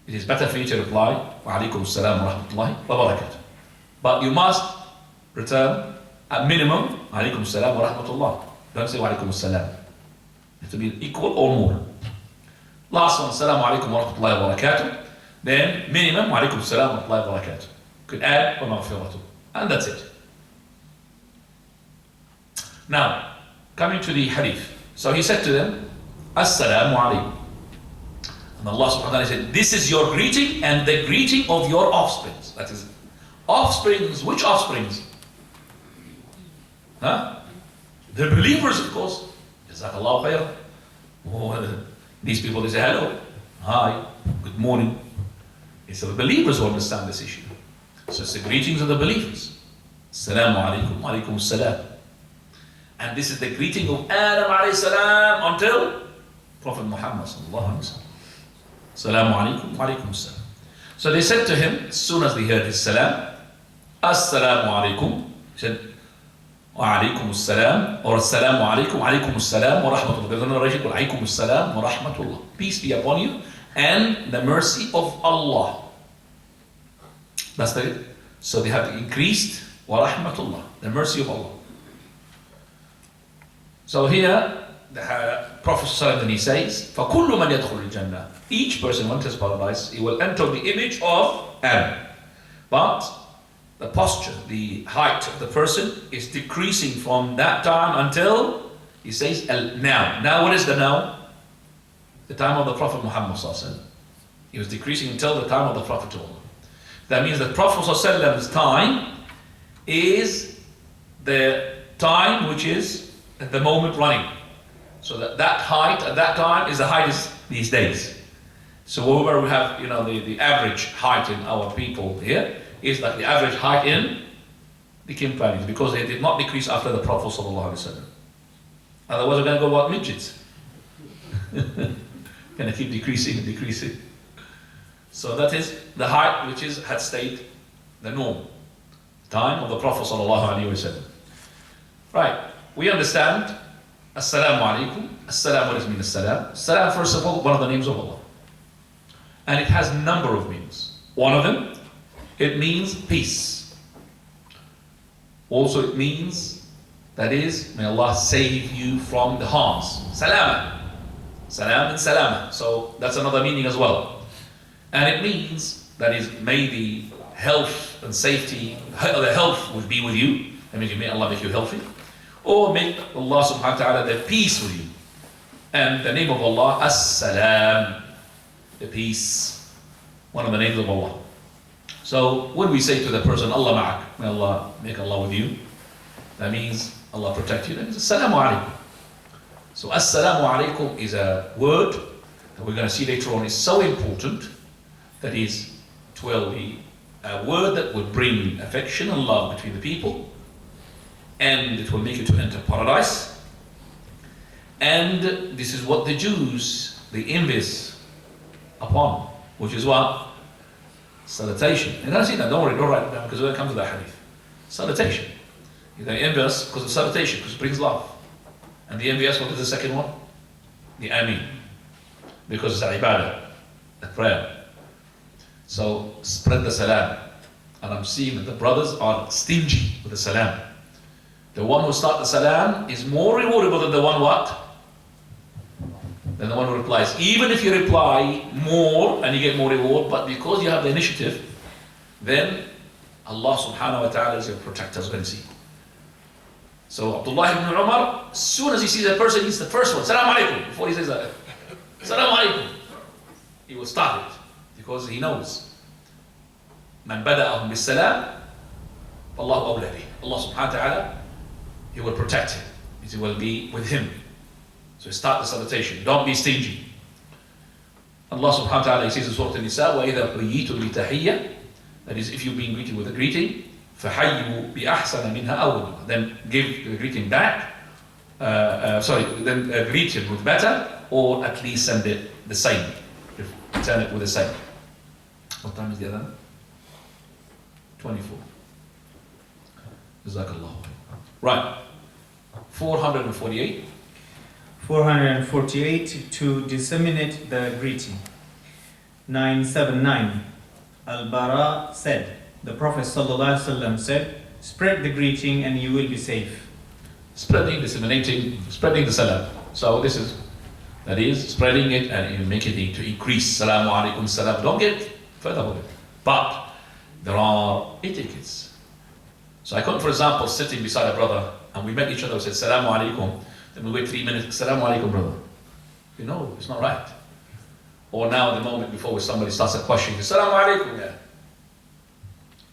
It is better for you to reply Wa Alaikum Salam wa Rahmatullahi wa Barakatuh. But you must return at minimum Alaikum Salam wa Rahmatullah. Don't say Wa Alaikum Salam. You have to be equal or more. Last one, Assalamu alaikum wa rahmatullahi wa barakatuh. Then minimum, wa alaikum salam wa rahmatullahi wa barakatuh. Could add wa maghfiratuh. And that's it. Now, coming to the hadith. So he said to them, Assalamu alaikum. And Allah subhanahu wa ta'ala said, this is your greeting and the greeting of your offsprings. That is, offsprings, which offsprings? Huh? The believers, of course. Jazakallahu khair. Oh, these people, they say hello, hi, good morning. It's the believers who understand this issue. So it's the greetings of the believers. Assalamu alaikum, alaikum salam. And this is the greeting of Adam alayhi salam until Prophet Muhammad sallallahu alayhi wa sallam. Assalamu alaikum, alaikum salam. So they said to him, as soon as they heard his salam, Assalamu alaikum. He said, Wa alaikum assalam, or assalamu alaikum, alaikum assalam wa rahmatullah. There's another narration called alaikum assalam wa rahmatullah. Peace be upon you and the mercy of Allah. That's it. So they have increased wa rahmatullah, the mercy of Allah. So here, the Prophet ﷺ, he says, فَكُلُّ مَنْ يَدْخُلُ الْجَنَّةِ. Each person who enters paradise, he will enter the image of Adam. But the posture, the height of the person is decreasing from that time until, he says, now. Now what is the now? The time of the Prophet Muhammad ﷺ. He was decreasing until the time of the Prophet. That means that Prophet ﷺ's time is the time which is at the moment running. So that height at that time is the highest these days. So wherever we have, the average height in our people here is like the average height in the Kim valleys, because they did not decrease after the Prophet ﷺ. Otherwise, we're going to go what midgets. Going to keep decreasing and decreasing. So that is the height which had stayed the norm. Time of the Prophet ﷺ. Right, we understand. Assalamu alaikum. Assalam, what does it mean, assalam? Salam, first of all, one of the names of Allah. And it has a number of meanings. One of them, it means peace. Also it means, that is, may Allah save you from the harms. Salama. Salam and salama. So that's another meaning as well. And it means, that is, may the health and safety, the health would be with you. That means may Allah make you healthy. Or make Allah subhanahu wa ta'ala the peace with you. And the name of Allah, As-Salam, the peace. One of the names of Allah. So when we say to the person, Allah ma'ak, may Allah make Allah with you, that means Allah protect you. That means Assalamu alaikum. So Assalamu alaikum is a word that we're going to see later on is so important, that is, it will be a word that will bring affection and love between the people, and it will make you to enter paradise. And this is what the Jews, they envious upon, which is what? Salutation. You're going to see that, don't worry, don't write it down, because we're going to come to that hadith. Salutation. They envy us because of salutation, because it brings love. And the envy us, what is the second one? The Ameen. Because it's ibadah, a prayer. So spread the salam. And I'm seeing that the brothers are stingy with the salam. The one who starts the salam is more rewardable than the one what? Than the one who replies. Even if you reply more and you get more reward, but because you have the initiative, then Allah subhanahu wa ta'ala is your protector, as we're going to see. So Abdullah ibn Umar, as soon as he sees a person, he's the first one. Salaam alaikum. Before he says that, Salaam alaikum. He will start it because he knows. Man bada'ahum bis salam, Allahu awla bih. Allah subhanahu wa ta'ala, He will protect him. He will be with him. So start the salutation. Don't be stingy. Allah subhanahu wa ta'ala, He says in Surah An-Nisa, وَإِذَا قُيِّيتُمْ بِتَحِيَّةٍ, that is, if you've been greeted with a greeting, فَحَيُّوا بِأَحْسَنَ مِنْهَا أَوْ, then give the greeting back, then greet him with better, or at least send it the same. Return it with the same. What time is the other? 24. Jazakallah. Right. 448. 448, to disseminate the greeting. 979. Al-Bara said, the Prophet ﷺ said, spread the greeting and you will be safe. Spreading, disseminating, spreading the salam. So that is, spreading it and you make it to increase. Salamu alaikum salam. Don't get further with it. But there are etiquettes. So I couldn't, for example, sitting beside a brother and we met each other and said, Salamu alaikum. Then we wait 3 minutes, Salamu alaikum, brother. You know, it's not right. Or now, the moment before somebody starts a question, Salamu alaikum, yeah.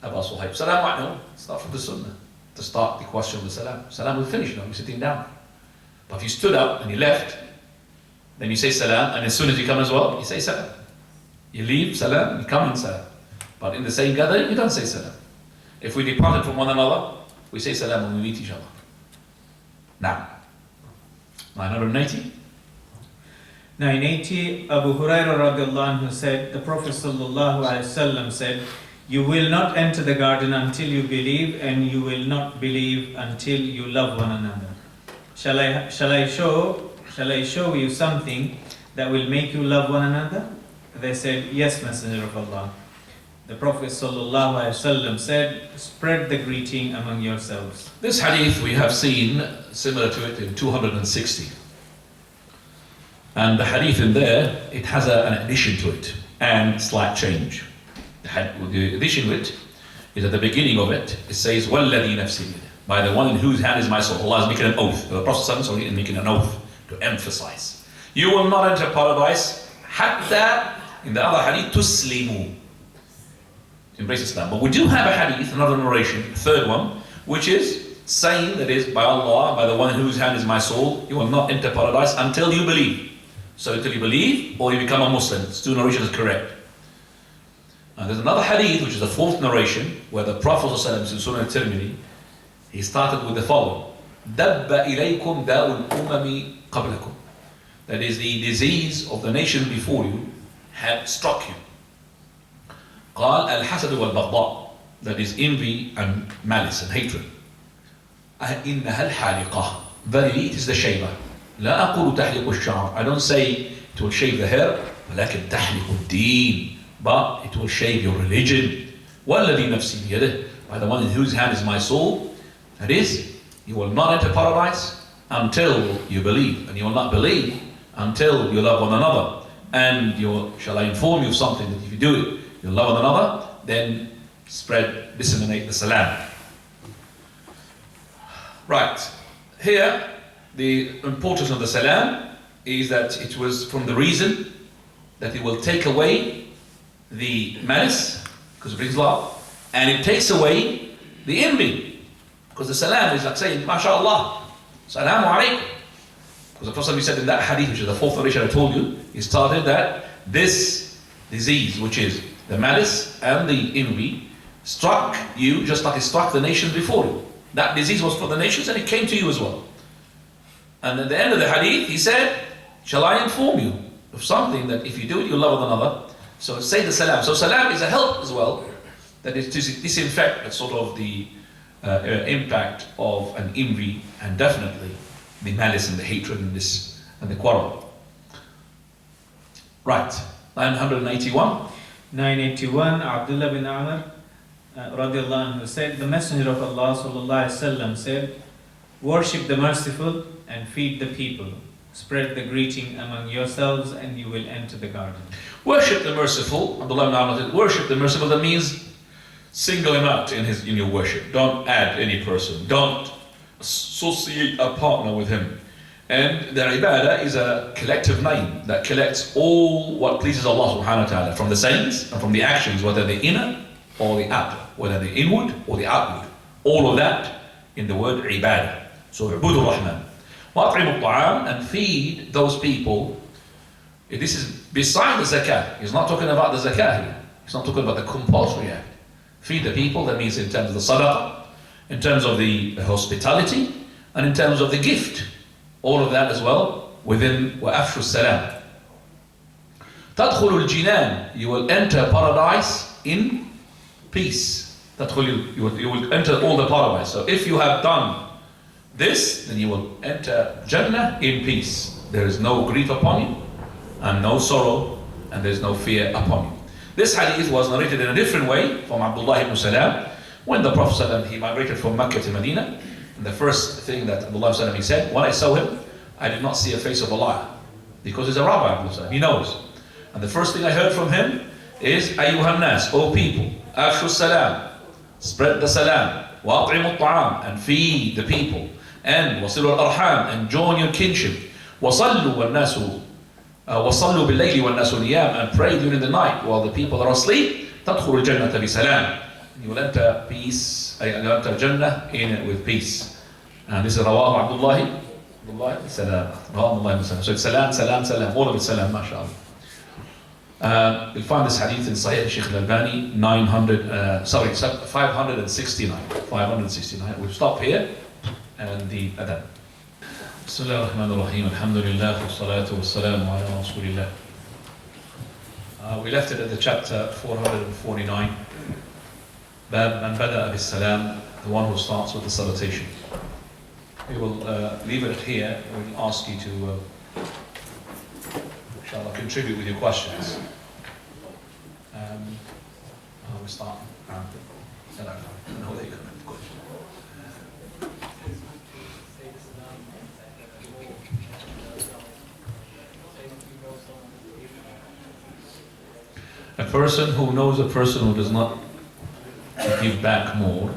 Abba Suhaib, Salamu alaikum. Start from the sunnah to start the question with salam. Salam will finish, you're sitting down. But if you stood up and you left, then you say salam, and as soon as you come as well, you say salam. You leave, salam, you come in, salam. But in the same gathering, you don't say salam. If we departed from one another, we say salam when we meet each other. Now, 980. 980, Abu Hurairah radiallahu anhu said, the Prophet sallallahu alaihi wasallam said, you will not enter the garden until you believe, and you will not believe until you love one another. Shall I show you something that will make you love one another? They said, yes, Messenger of Allah. The Prophet sallallahu alaihi wasallam said, spread the greeting among yourselves. This hadith we have seen similar to it in 260. And the hadith in there, it has an addition to it and slight change. The addition to it is at the beginning of it, it says, وَالَّذِي نَفْسِي بِيَدِهِ, by the one in whose hand is my soul. Allah is making an oath. The Prophet is making an oath to emphasize. You will not enter paradise حَتَّى, in the other hadith, تُسْلِمُوا, embrace Islam. But we do have a hadith, another narration, third one, which is saying that is by Allah, by the one in whose hand is my soul, you will not enter paradise until you believe. So until you believe or you become a Muslim. It's two narrations correct. And there's another hadith, which is the fourth narration, where the Prophet ﷺ in Sunan al-Tirmidhi, he started with the following. دَبَّ إِلَيْكُمْ دَاءُ الْأُمَمِ قَبْلَكُمْ. That is, the disease of the nation before you had struck you. قال الحسد والبغضاء. That is envy and malice and hatred. إنها الحالقة. Verily it is the shaver. لا أقول تحلق الشعر. I don't say it will shave the hair. ولكن تحلق الدين. But it will shave your religion. وَالَّذِي نَفْسِي بِيَدِهِ. By the one in whose hand is my soul. That is, you will not enter paradise until you believe. And you will not believe until you love one another. And shall I inform you of something that if you do it, you love one another, then disseminate the salam. Right. Here, the importance of the salam is that it was from the reason that it will take away the malice, because it brings love, and it takes away the envy, because the salam is like saying, MashaAllah, Salamu Alaikum. Because the Prophet said in that hadith, which is the fourth narration I told you, he started that this disease, which is the malice and the envy, struck you just like it struck the nations before you. That disease was for the nations and it came to you as well. And at the end of the hadith, he said, shall I inform you of something that if you do it, you'll love one another? So say the salam. So salam is a help as well, that is to disinfect sort of the impact of an envy and definitely the malice and the hatred and the quarrel. Right, 981. 981, Abdullah bin Amr radiallahu anhu said, the Messenger of Allah sallallahu alaihi wasallam said, worship the merciful and feed the people. Spread the greeting among yourselves and you will enter the garden. Worship the merciful. Abdullah ibn Amr said, worship the merciful. That means single him out in your worship. Don't add any person. Don't associate a partner with him. And the ibadah is a collective name that collects all what pleases Allah subhanahu wa ta'ala from the sayings and from the actions, whether they're inner or the outer, whether they're inward or the outward. All of that in the word ibadah. So, Ubudur Rahman. وَأَطْعِمُ الطَّعَامِ, and feed those people. This is beside the zakah. He's not talking about the zakah here. He's not talking about the compulsory act. Feed the people, that means in terms of the sadaqah, in terms of the hospitality, and in terms of the gift. All of that as well within وَأَفْشُ السَّلَامِ. تَدْخُلُ الْجِنَانِ, you will enter paradise in peace. You will enter all the paradise. So if you have done this, then you will enter Jannah in peace. There is no grief upon you, and no sorrow, and there is no fear upon you. This hadith was narrated in a different way from Abdullah ibn Salam. When the Prophet he migrated from Mecca to Medina, and the first thing that Abdullah he said, when I saw him, I did not see a face of a liar, because he's a rabbi, he knows. And the first thing I heard from him is, Ayyuhan nas, O people, afshu salam, spread the salam, wa'at'imu ta'am, and feed the people, and wasilu al-arham, and join your kinship, wasallu wal-nasu, wasallu bil-layli wal-nasu niyam, and pray during the night while the people are asleep, tadkhulu al-jannata bi-salam. You will enter peace, you will enter Jannah with peace. And this is Rawah Abdullah, salam, Rawah salam. So it's salam, salam, salam, all of it salam, mashallah. You'll find this hadith in Sahih Shaykh Al-Albani 569. 569. We'll stop here and the adab. Bismillah ar-Rahman ar-Rahim. Alhamdulillah wa salatu wa salamu ala Rasulillah. We left it at the chapter 449. Bab man bada'a bis salam, the one who starts with the salutation. We will leave it here. We'll ask you to inshallah contribute with your questions. We start. No, they come. A person who knows a person who does not give back more,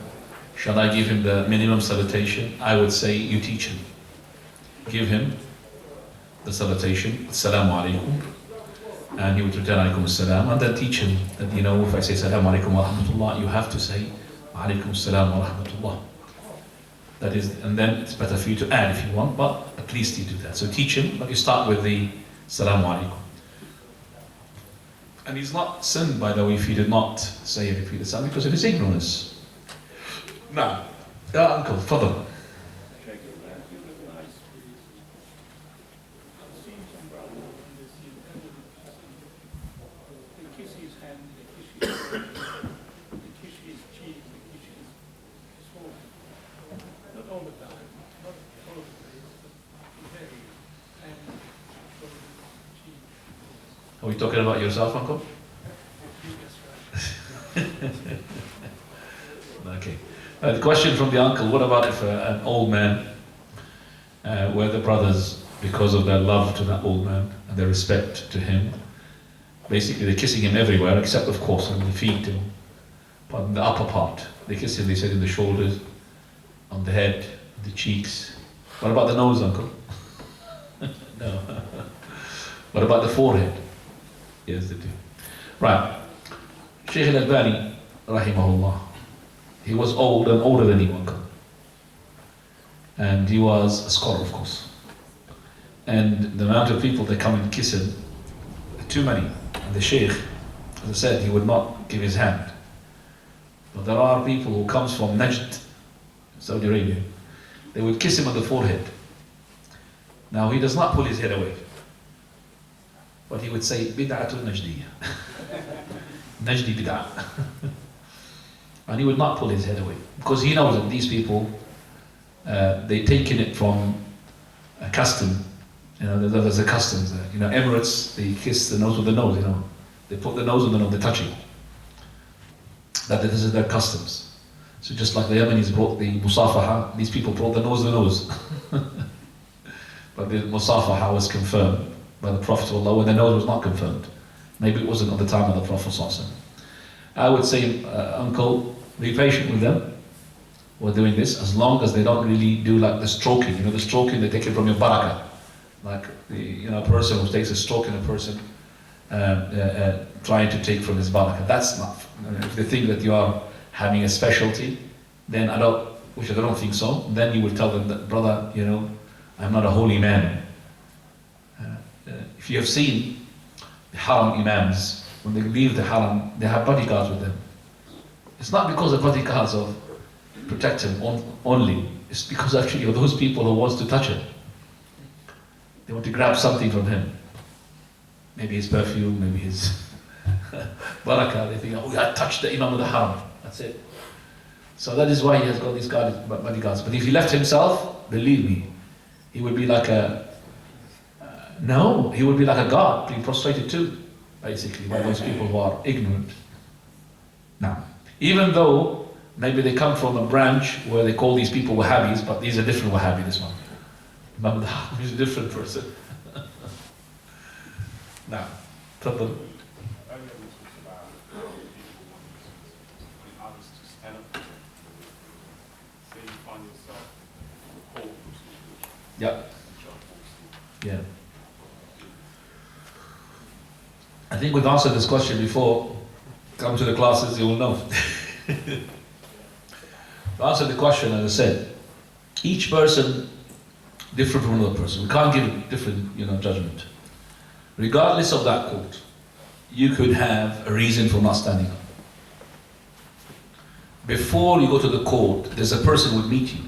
shall I give him the minimum salutation? I would say you teach him. Give him the salutation, Assalamu alaikum. And he would return alaykum as-salam, and then teach him that, you know, if I say salam alaykum wa rahmatullah, you have to say alaykum as-salam wa rahmatullah. That is, and then it's better for you to add if you want, but at least you do that. So teach him, but you start with the salam alaykum. And he's not sinned, by the way, if he did not say and repeat the salam because of his ignorance. Now, uncle, father. Are we talking about yourself, uncle? Okay. The question from the uncle, what about if an old man, where the brothers, because of their love to that old man and their respect to him, basically they're kissing him everywhere, except of course on the feet and on the upper part. They kiss him, they said, in the shoulders, on the head, the cheeks. What about the nose, uncle? No. What about the forehead? Yes, they do. Right. Shaykh al-Albani, rahimahullah, he was old and older than you, uncle. And he was a scholar, of course. And the amount of people that come and kiss him, too many. And the Shaykh, as I said, he would not give his hand. But there are people who comes from Najd, Saudi Arabia. They would kiss him on the forehead. Now he does not pull his head away. But he would say, bid'atul najdiyya. Najdi bid'ah. And he would not pull his head away. Because he knows that these people, they've taken it from a custom. You know, there's a customs there. You know, Emirates, they kiss the nose with the nose, you know. They put the nose on the nose, they're touching. That this is their customs. So just like the Yemenis brought the musafaha, these people brought the nose to the nose. But the musafaha was confirmed by the Prophet ﷺ, when the nose was not confirmed. Maybe it wasn't at the time of the Prophet ﷺ. I would say, uncle, be patient with them who are doing this, as long as they don't really do like the stroking. You know, the stroking, they take it from your barakah. Like the, you know, a person who takes a stroke in a person trying to take from his barakah. That's not. If they think that you are having a specialty, then which I don't think so, then you will tell them that, brother, you know, I'm not a holy man. If you have seen the haram imams, when they leave the haram, they have bodyguards with them. It's not because the bodyguards protect him only. It's because actually of those people who wants to touch him. They want to grab something from him. Maybe his perfume, maybe his barakah. They think, oh, I touched the imam of the haram. That's it. So that is why he has got these bodyguards. But if he left himself, believe me, he would be like he would be like a god, being prostrated too, basically, by those people who are ignorant. Now, even though maybe they come from a branch where they call these people Wahhabis, but these are different Wahhabi, this one. Imam al-Haram is a different person. Now, تفضل. Yeah. Yeah. I think we've answered this question before. Come to the classes, you will know. To answer the question, as I said, each person different from another person. We can't give a different, judgment. Regardless of that court, you could have a reason for not standing up. Before you go to the court, there's a person who will meet you.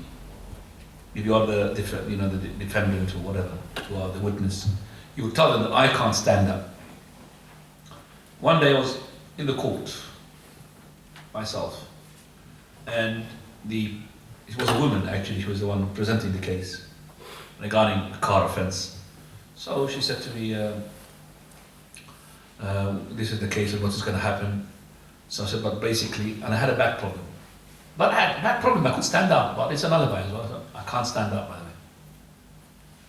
If you are the defendant or whatever, you are the witness, you would tell them that I can't stand up. One day I was in the court myself, and it was a woman actually. She was the one presenting the case regarding a car offence. So she said to me, "This is the case of what is going to happen." So I said, "But basically," and I had a back problem. But I had a back problem. I could stand up, but it's an alibi as well. I can't stand up, by the way,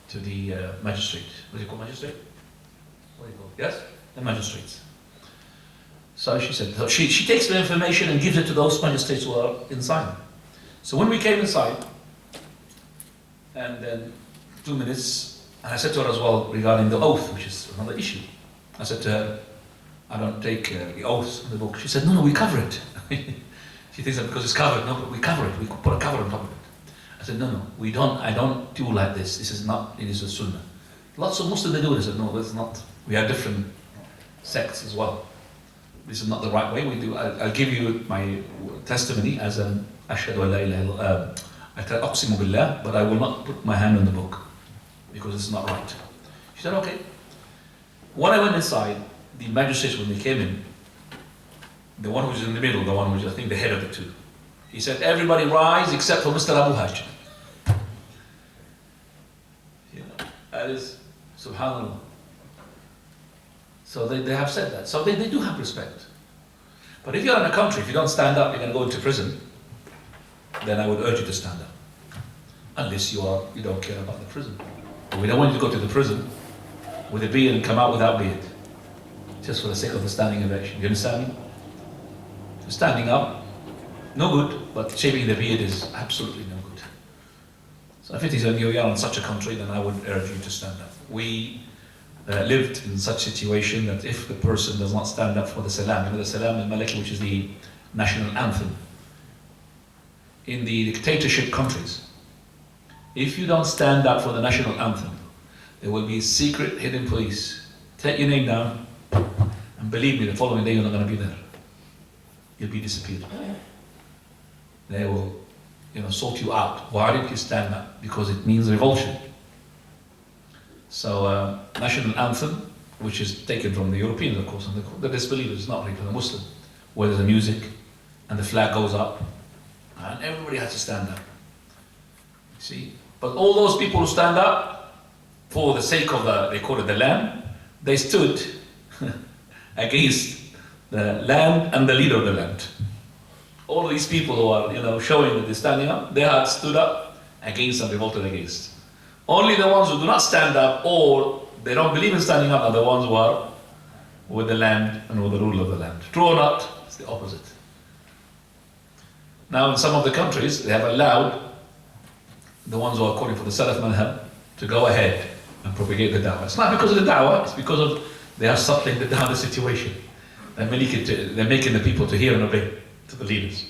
to the magistrate. What do you call magistrate? What do you call? Yes, the magistrates. So she said, she takes the information and gives it to those magistrates who are inside. So when we came inside, and then 2 minutes, and I said to her as well regarding the oath, which is another issue. I said to her, I don't take the oaths in the book. She said, no, we cover it. She thinks that because it's covered, no, but we cover it. We put a cover on top of it. I said, no, we don't. I don't do like this. This is not. It is a sunnah. Lots of Muslims they do it. I said, no, that's not. We have different sects as well. This is not the right way. We do. I'll give you my testimony as an ashhadu an la ilaha illallah. I aqsimu billah, but I will not put my hand on the book because it's not right. She said, okay. When I went inside, the magistrates, when they came in, the one who's in the middle, the one who's I think the head of the two, he said, everybody rise except for Mr. Abu Hajj. You know, that is subhanallah. So they have said that. So they do have respect. But if you're in a country, if you don't stand up, you're going to go into prison, then I would urge you to stand up. Unless you don't care about the prison. But we don't want you to go to the prison with a beard and come out without beard. Just for the sake of the standing ovation. You understand me? So standing up, no good, but shaving the beard is absolutely no good. So if it is you're in such a country, then I would urge you to stand up. We lived in such a situation that if the person does not stand up for the salam, you know the salam al-malaki, which is the national anthem, in the dictatorship countries, if you don't stand up for the national anthem, there will be secret hidden police. Take your name down, and believe me, the following day you're not going to be there. You'll be disappeared. They will, sort you out. Why didn't you stand up? Because it means revulsion. So, national anthem, which is taken from the Europeans, of course, and the disbelievers, not really from the Muslim, where there's the music and the flag goes up, and everybody has to stand up. You see, but all those people who stand up for the sake of they call it the land, they stood against the land and the leader of the land. All of these people who are, showing that they're standing up, they had stood up against and revolted against. Only the ones who do not stand up or they don't believe in standing up are the ones who are with the land and with the rule of the land. True or not, it's the opposite. Now in some of the countries, they have allowed the ones who are calling for the Salaf Madhab to go ahead and propagate the da'wah. It's not because of the da'wah, it's because of they are settling down the situation. They're making the people to hear and obey to the leaders.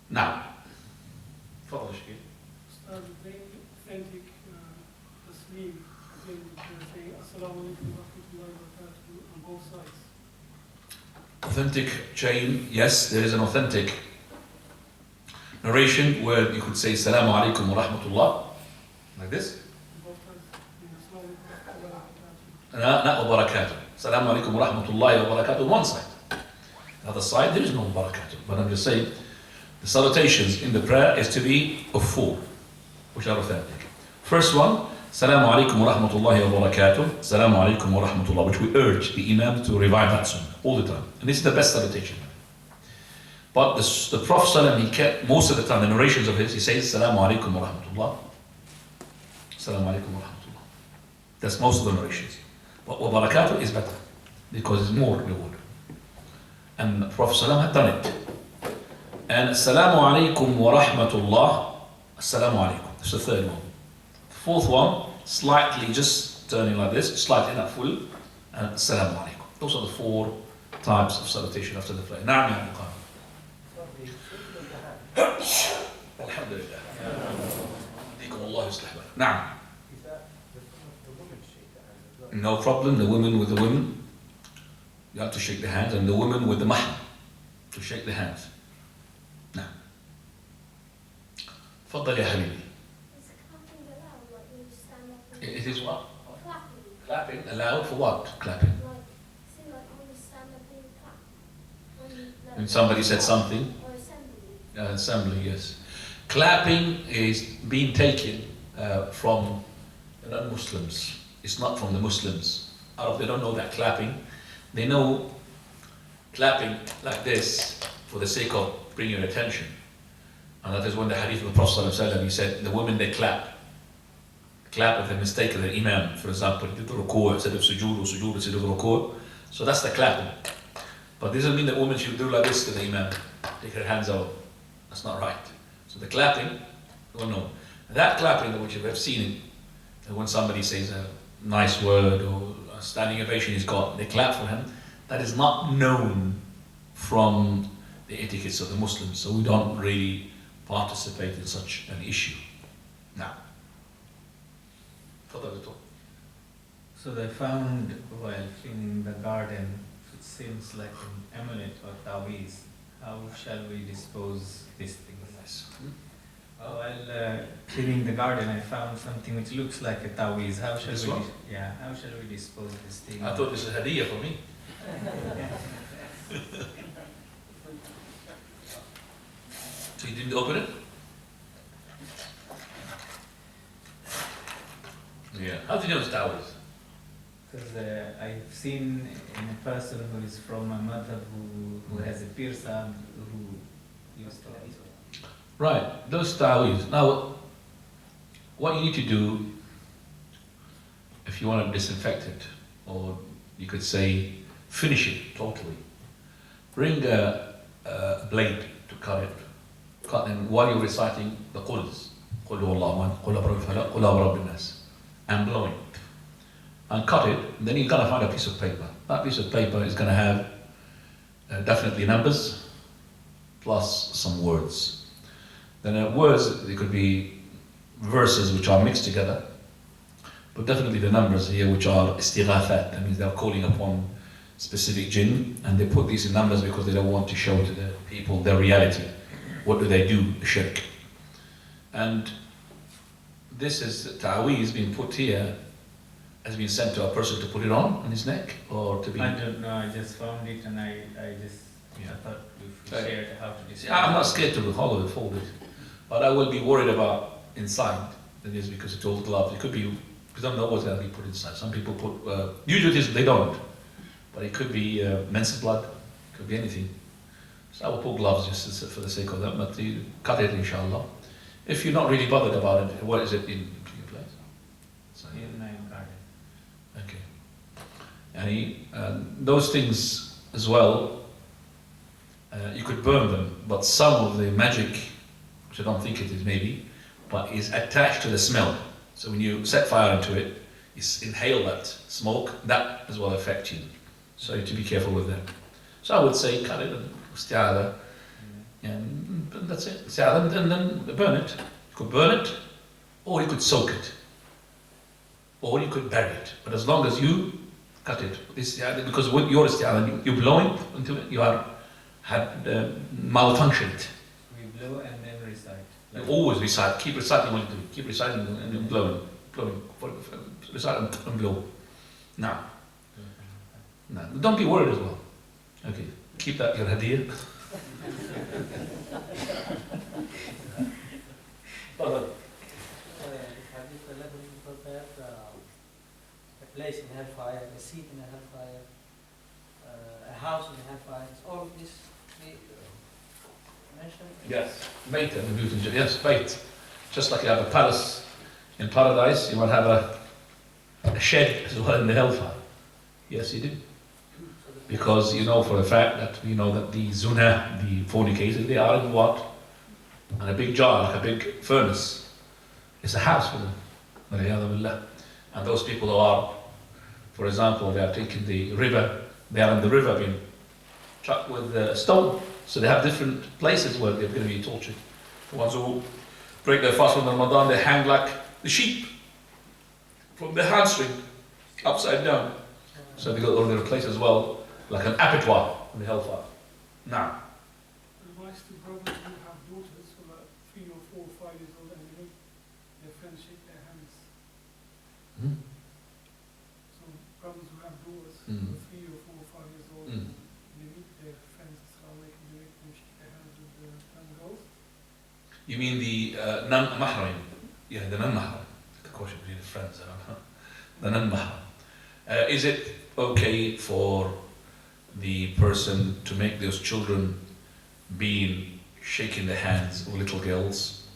Now, follow the shkil. Authentic Taslim, saying Assalamu alaikum wa rahmatullahi wa barakatuh on both sides. Authentic chain, yes, there is an authentic narration where you could say Assalamu alaikum wa rahmatullah, like this. Both sides, Assalamu alaikum wa Barakatuh. Assalamu alaikum wa rahmatullahi wa barakatuh, one side. The other side, there is no barakatuh. But I'm just saying, the salutations in the prayer is to be of four, which are authentic. First one, Assalamu alaikum wa rahmatullahi wa barakatuh, Assalamu alaikum wa rahmatullah, which we urge the Imam to revive that sunnah all the time. And this is the best salutation. But the Prophet, he kept, most of the time, the narrations of his, he says, Assalamu alaikum wa rahmatullah, Assalamu alaikum wa rahmatullah. That's most of the narrations. But wa barakatuh is better, because it's more reward. And the Prophet had done it. And Assalamu alaikum wa rahmatullah, Assalamu alaikum. That's the third one. The fourth one, slightly just turning like this, slightly not full, and Assalamu alaikum. Those are the four types of salutation after the prayer. Na'am ya muqam. Alhamdulillah. Dikum Allah yuslih balak. Na'am. No problem, the women with the women. You have to shake the hands, and the women with the mahram to shake the hands. Now, تفضل يا حبيبي. It is what? Clapping. Allowed for what? Clapping. When somebody said something. Assembly, yes. Clapping is being taken from non-Muslims. It's not from the Muslims. They don't know that clapping. They know clapping like this for the sake of bringing your attention. And that is when the hadith of the Prophet ﷺ, he said, the women, they clap. Clap if they mistake the imam, for example, did the ruku' instead of sujood, or sujood instead of ruku'. So that's the clapping. But this doesn't mean that women should do like this to the imam, take her hands out. That's not right. So the clapping, well, no. That clapping, which you have seen it, when somebody says a nice word or standing ovation is got, they clap for him. That is not known from the etiquettes of the Muslims, so we don't really participate in such an issue. Now, So they found while cleaning the garden, it seems like an amulet or tawiz. How shall we dispose these things? While cleaning the garden, I found something which looks like a tawiz. How shall This we? one? How shall we dispose this thing? I thought this was a hadiyah for me. So you didn't open it? Yeah. How do you know it's tawiz? Because I've seen in a person who is from a mother who has a pirsa who used to have it. Right, those tawiz. Now, what you need to do, if you want to disinfect it, or you could say finish it totally, bring a blade to cut it. Cut them while you're reciting the quls. قُلْ هُوَ اللَّهُ أَحَدٌ قُلْ أَعُوذُ بِرَبِّ الْفَلَقِ قُلْ أَعُوذُ بِرَبِّ النَّاسِ, and blow it. And cut it, and then you're going to find a piece of paper. That piece of paper is going to have definitely numbers, plus some words. Then words, they could be verses which are mixed together, but definitely the numbers here which are istighathat, that means they're calling upon specific jinn, and they put these in numbers because they don't want to show to the people their reality. What do they do? Shirk. And this is ta'weez being put here, has been sent to a person to put it on his neck, or to be... I don't know, I just found it and I thought we shared how to dispose. I'm not scared to hollow it, fold it, but I will be worried about inside. That is because it's old gloves. It could be, we don't know what's going to be put inside. Some people put, usually they don't, but it could be men's blood, it could be anything. So I will put gloves just for the sake of that, but you cut it inshallah. If you're not really bothered about it, what is it in your place? So, In my garden. okay. And those things as well, you could burn them, but some of the magic, which I don't think it is maybe, but is attached to the smell. So when you set fire into it, you inhale that smoke, that as well affect you. So you have to be careful with that. So I would say cut it and isti'adha, and that's it. Isti'adha, and then burn it. You could burn it, or you could soak it, or you could bury it. But as long as you cut it, because with your isti'adha, you're blowing into it, you are malfunctioned. We blow and then recite. You always recite, keep reciting when you do it. Keep reciting and then blowing, recite and blow. Now, don't be worried as well. Okay, keep that your hadiyah. A place in hellfire, a seat in a hellfire, a house in a hellfire. Is all of this mentioned? Yes, bait and the beauty. Yes, bait. Just like you have a palace in paradise, you might have a shed as well in the hellfire. Yes, you do. Because you know for a fact that we know that the zuna, the fornicators, they are in what? And a big jar, like a big furnace. It's a house for them. And those people who are, for example, they are taking the river, they are in the river being chucked with a stone. So they have different places where they're going to be tortured. The ones who break their fast from Ramadan, they hang like the sheep from the hamstring, upside down. So they got all their place as well, like an abattoir in the hellfire. Now, Advice to brothers who have daughters who are 3 or 4 or 5 years old and they make their friends shake their hands. So brothers who have daughters who are 3 or 4 or 5 years old, they meet their friends, they make them shake their hands with the young girls. you mean the non-mahram? Yeah, the non-mahram. The question between the friends, I don't know. The non-mahram. Is it okay for the person to make those children being shaking their hands of little girls?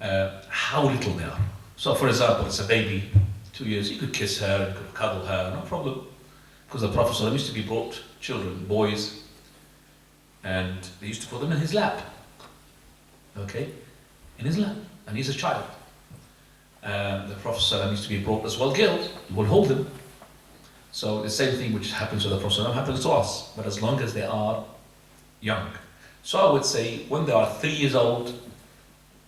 How little they are. So for example, it's a baby, 2 years, you could kiss her, you could cuddle her, no problem. Because the Prophet ﷺ used to be brought children, boys, and they used to put them in his lap. Okay? In his lap. And he's a child. The Prophet ﷺ used to be brought as well girls, he would hold them. So the same thing which happens to the Prophet happens to us, but as long as they are young. So I would say when they are 3 years old,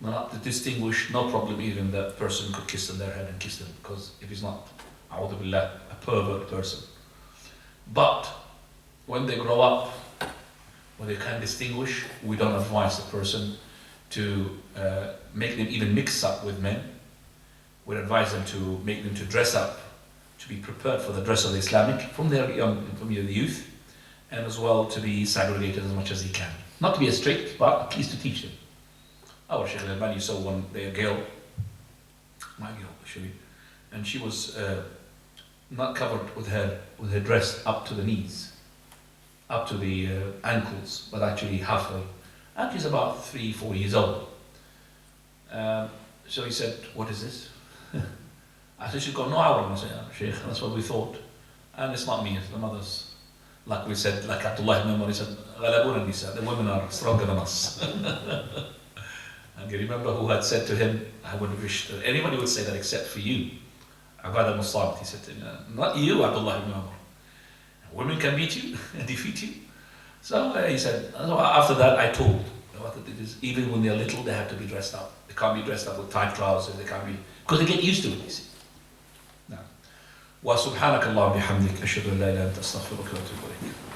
not to distinguish, no problem, even that person could kiss them their head and kiss them, because if he's not, a'udhu billah, a pervert person. But when they grow up, when they can distinguish, we don't advise the person to make them even mix up with men. We advise them to make them to dress up, to be prepared for the dress of the Islamic from their youth, and as well to be segregated as much as he can. Not to be strict, but at least to teach them. Our Sheikh Al-Albani saw one day a girl, my girl actually, and she was not covered with her dress up to the knees, up to the ankles, but actually halfway. And she's about 3-4 years old. So he said, "What is this?" I said, "She's got no awrah." I said, "Yeah, Sheikh, that's what we thought." And it's not me, it's the mothers. Like we said, like Abdullah ibn Umar, he said, "Ghalabuna nisa," the women are stronger than us. And you remember who had said to him, "I would wish that anybody would say that except for you." Adab Al Mufrad, he said to him, "Not you, Abdullah ibn Umar. Women can beat you and defeat you." So he said, after that I told, what it is, even when they're little, they have to be dressed up. They can't be dressed up with tight trousers, they can't be, because they get used to it, you see. Now, وَسُبْحَانَكَ اللَّهُ بِحَمْدِكَ أَشْهَدُ أَن لَا إِلَهَ إِلَّا أَنْتَ أَسْتَغْفِرُكَ وَأَتُوبُ إِلَيْكَ.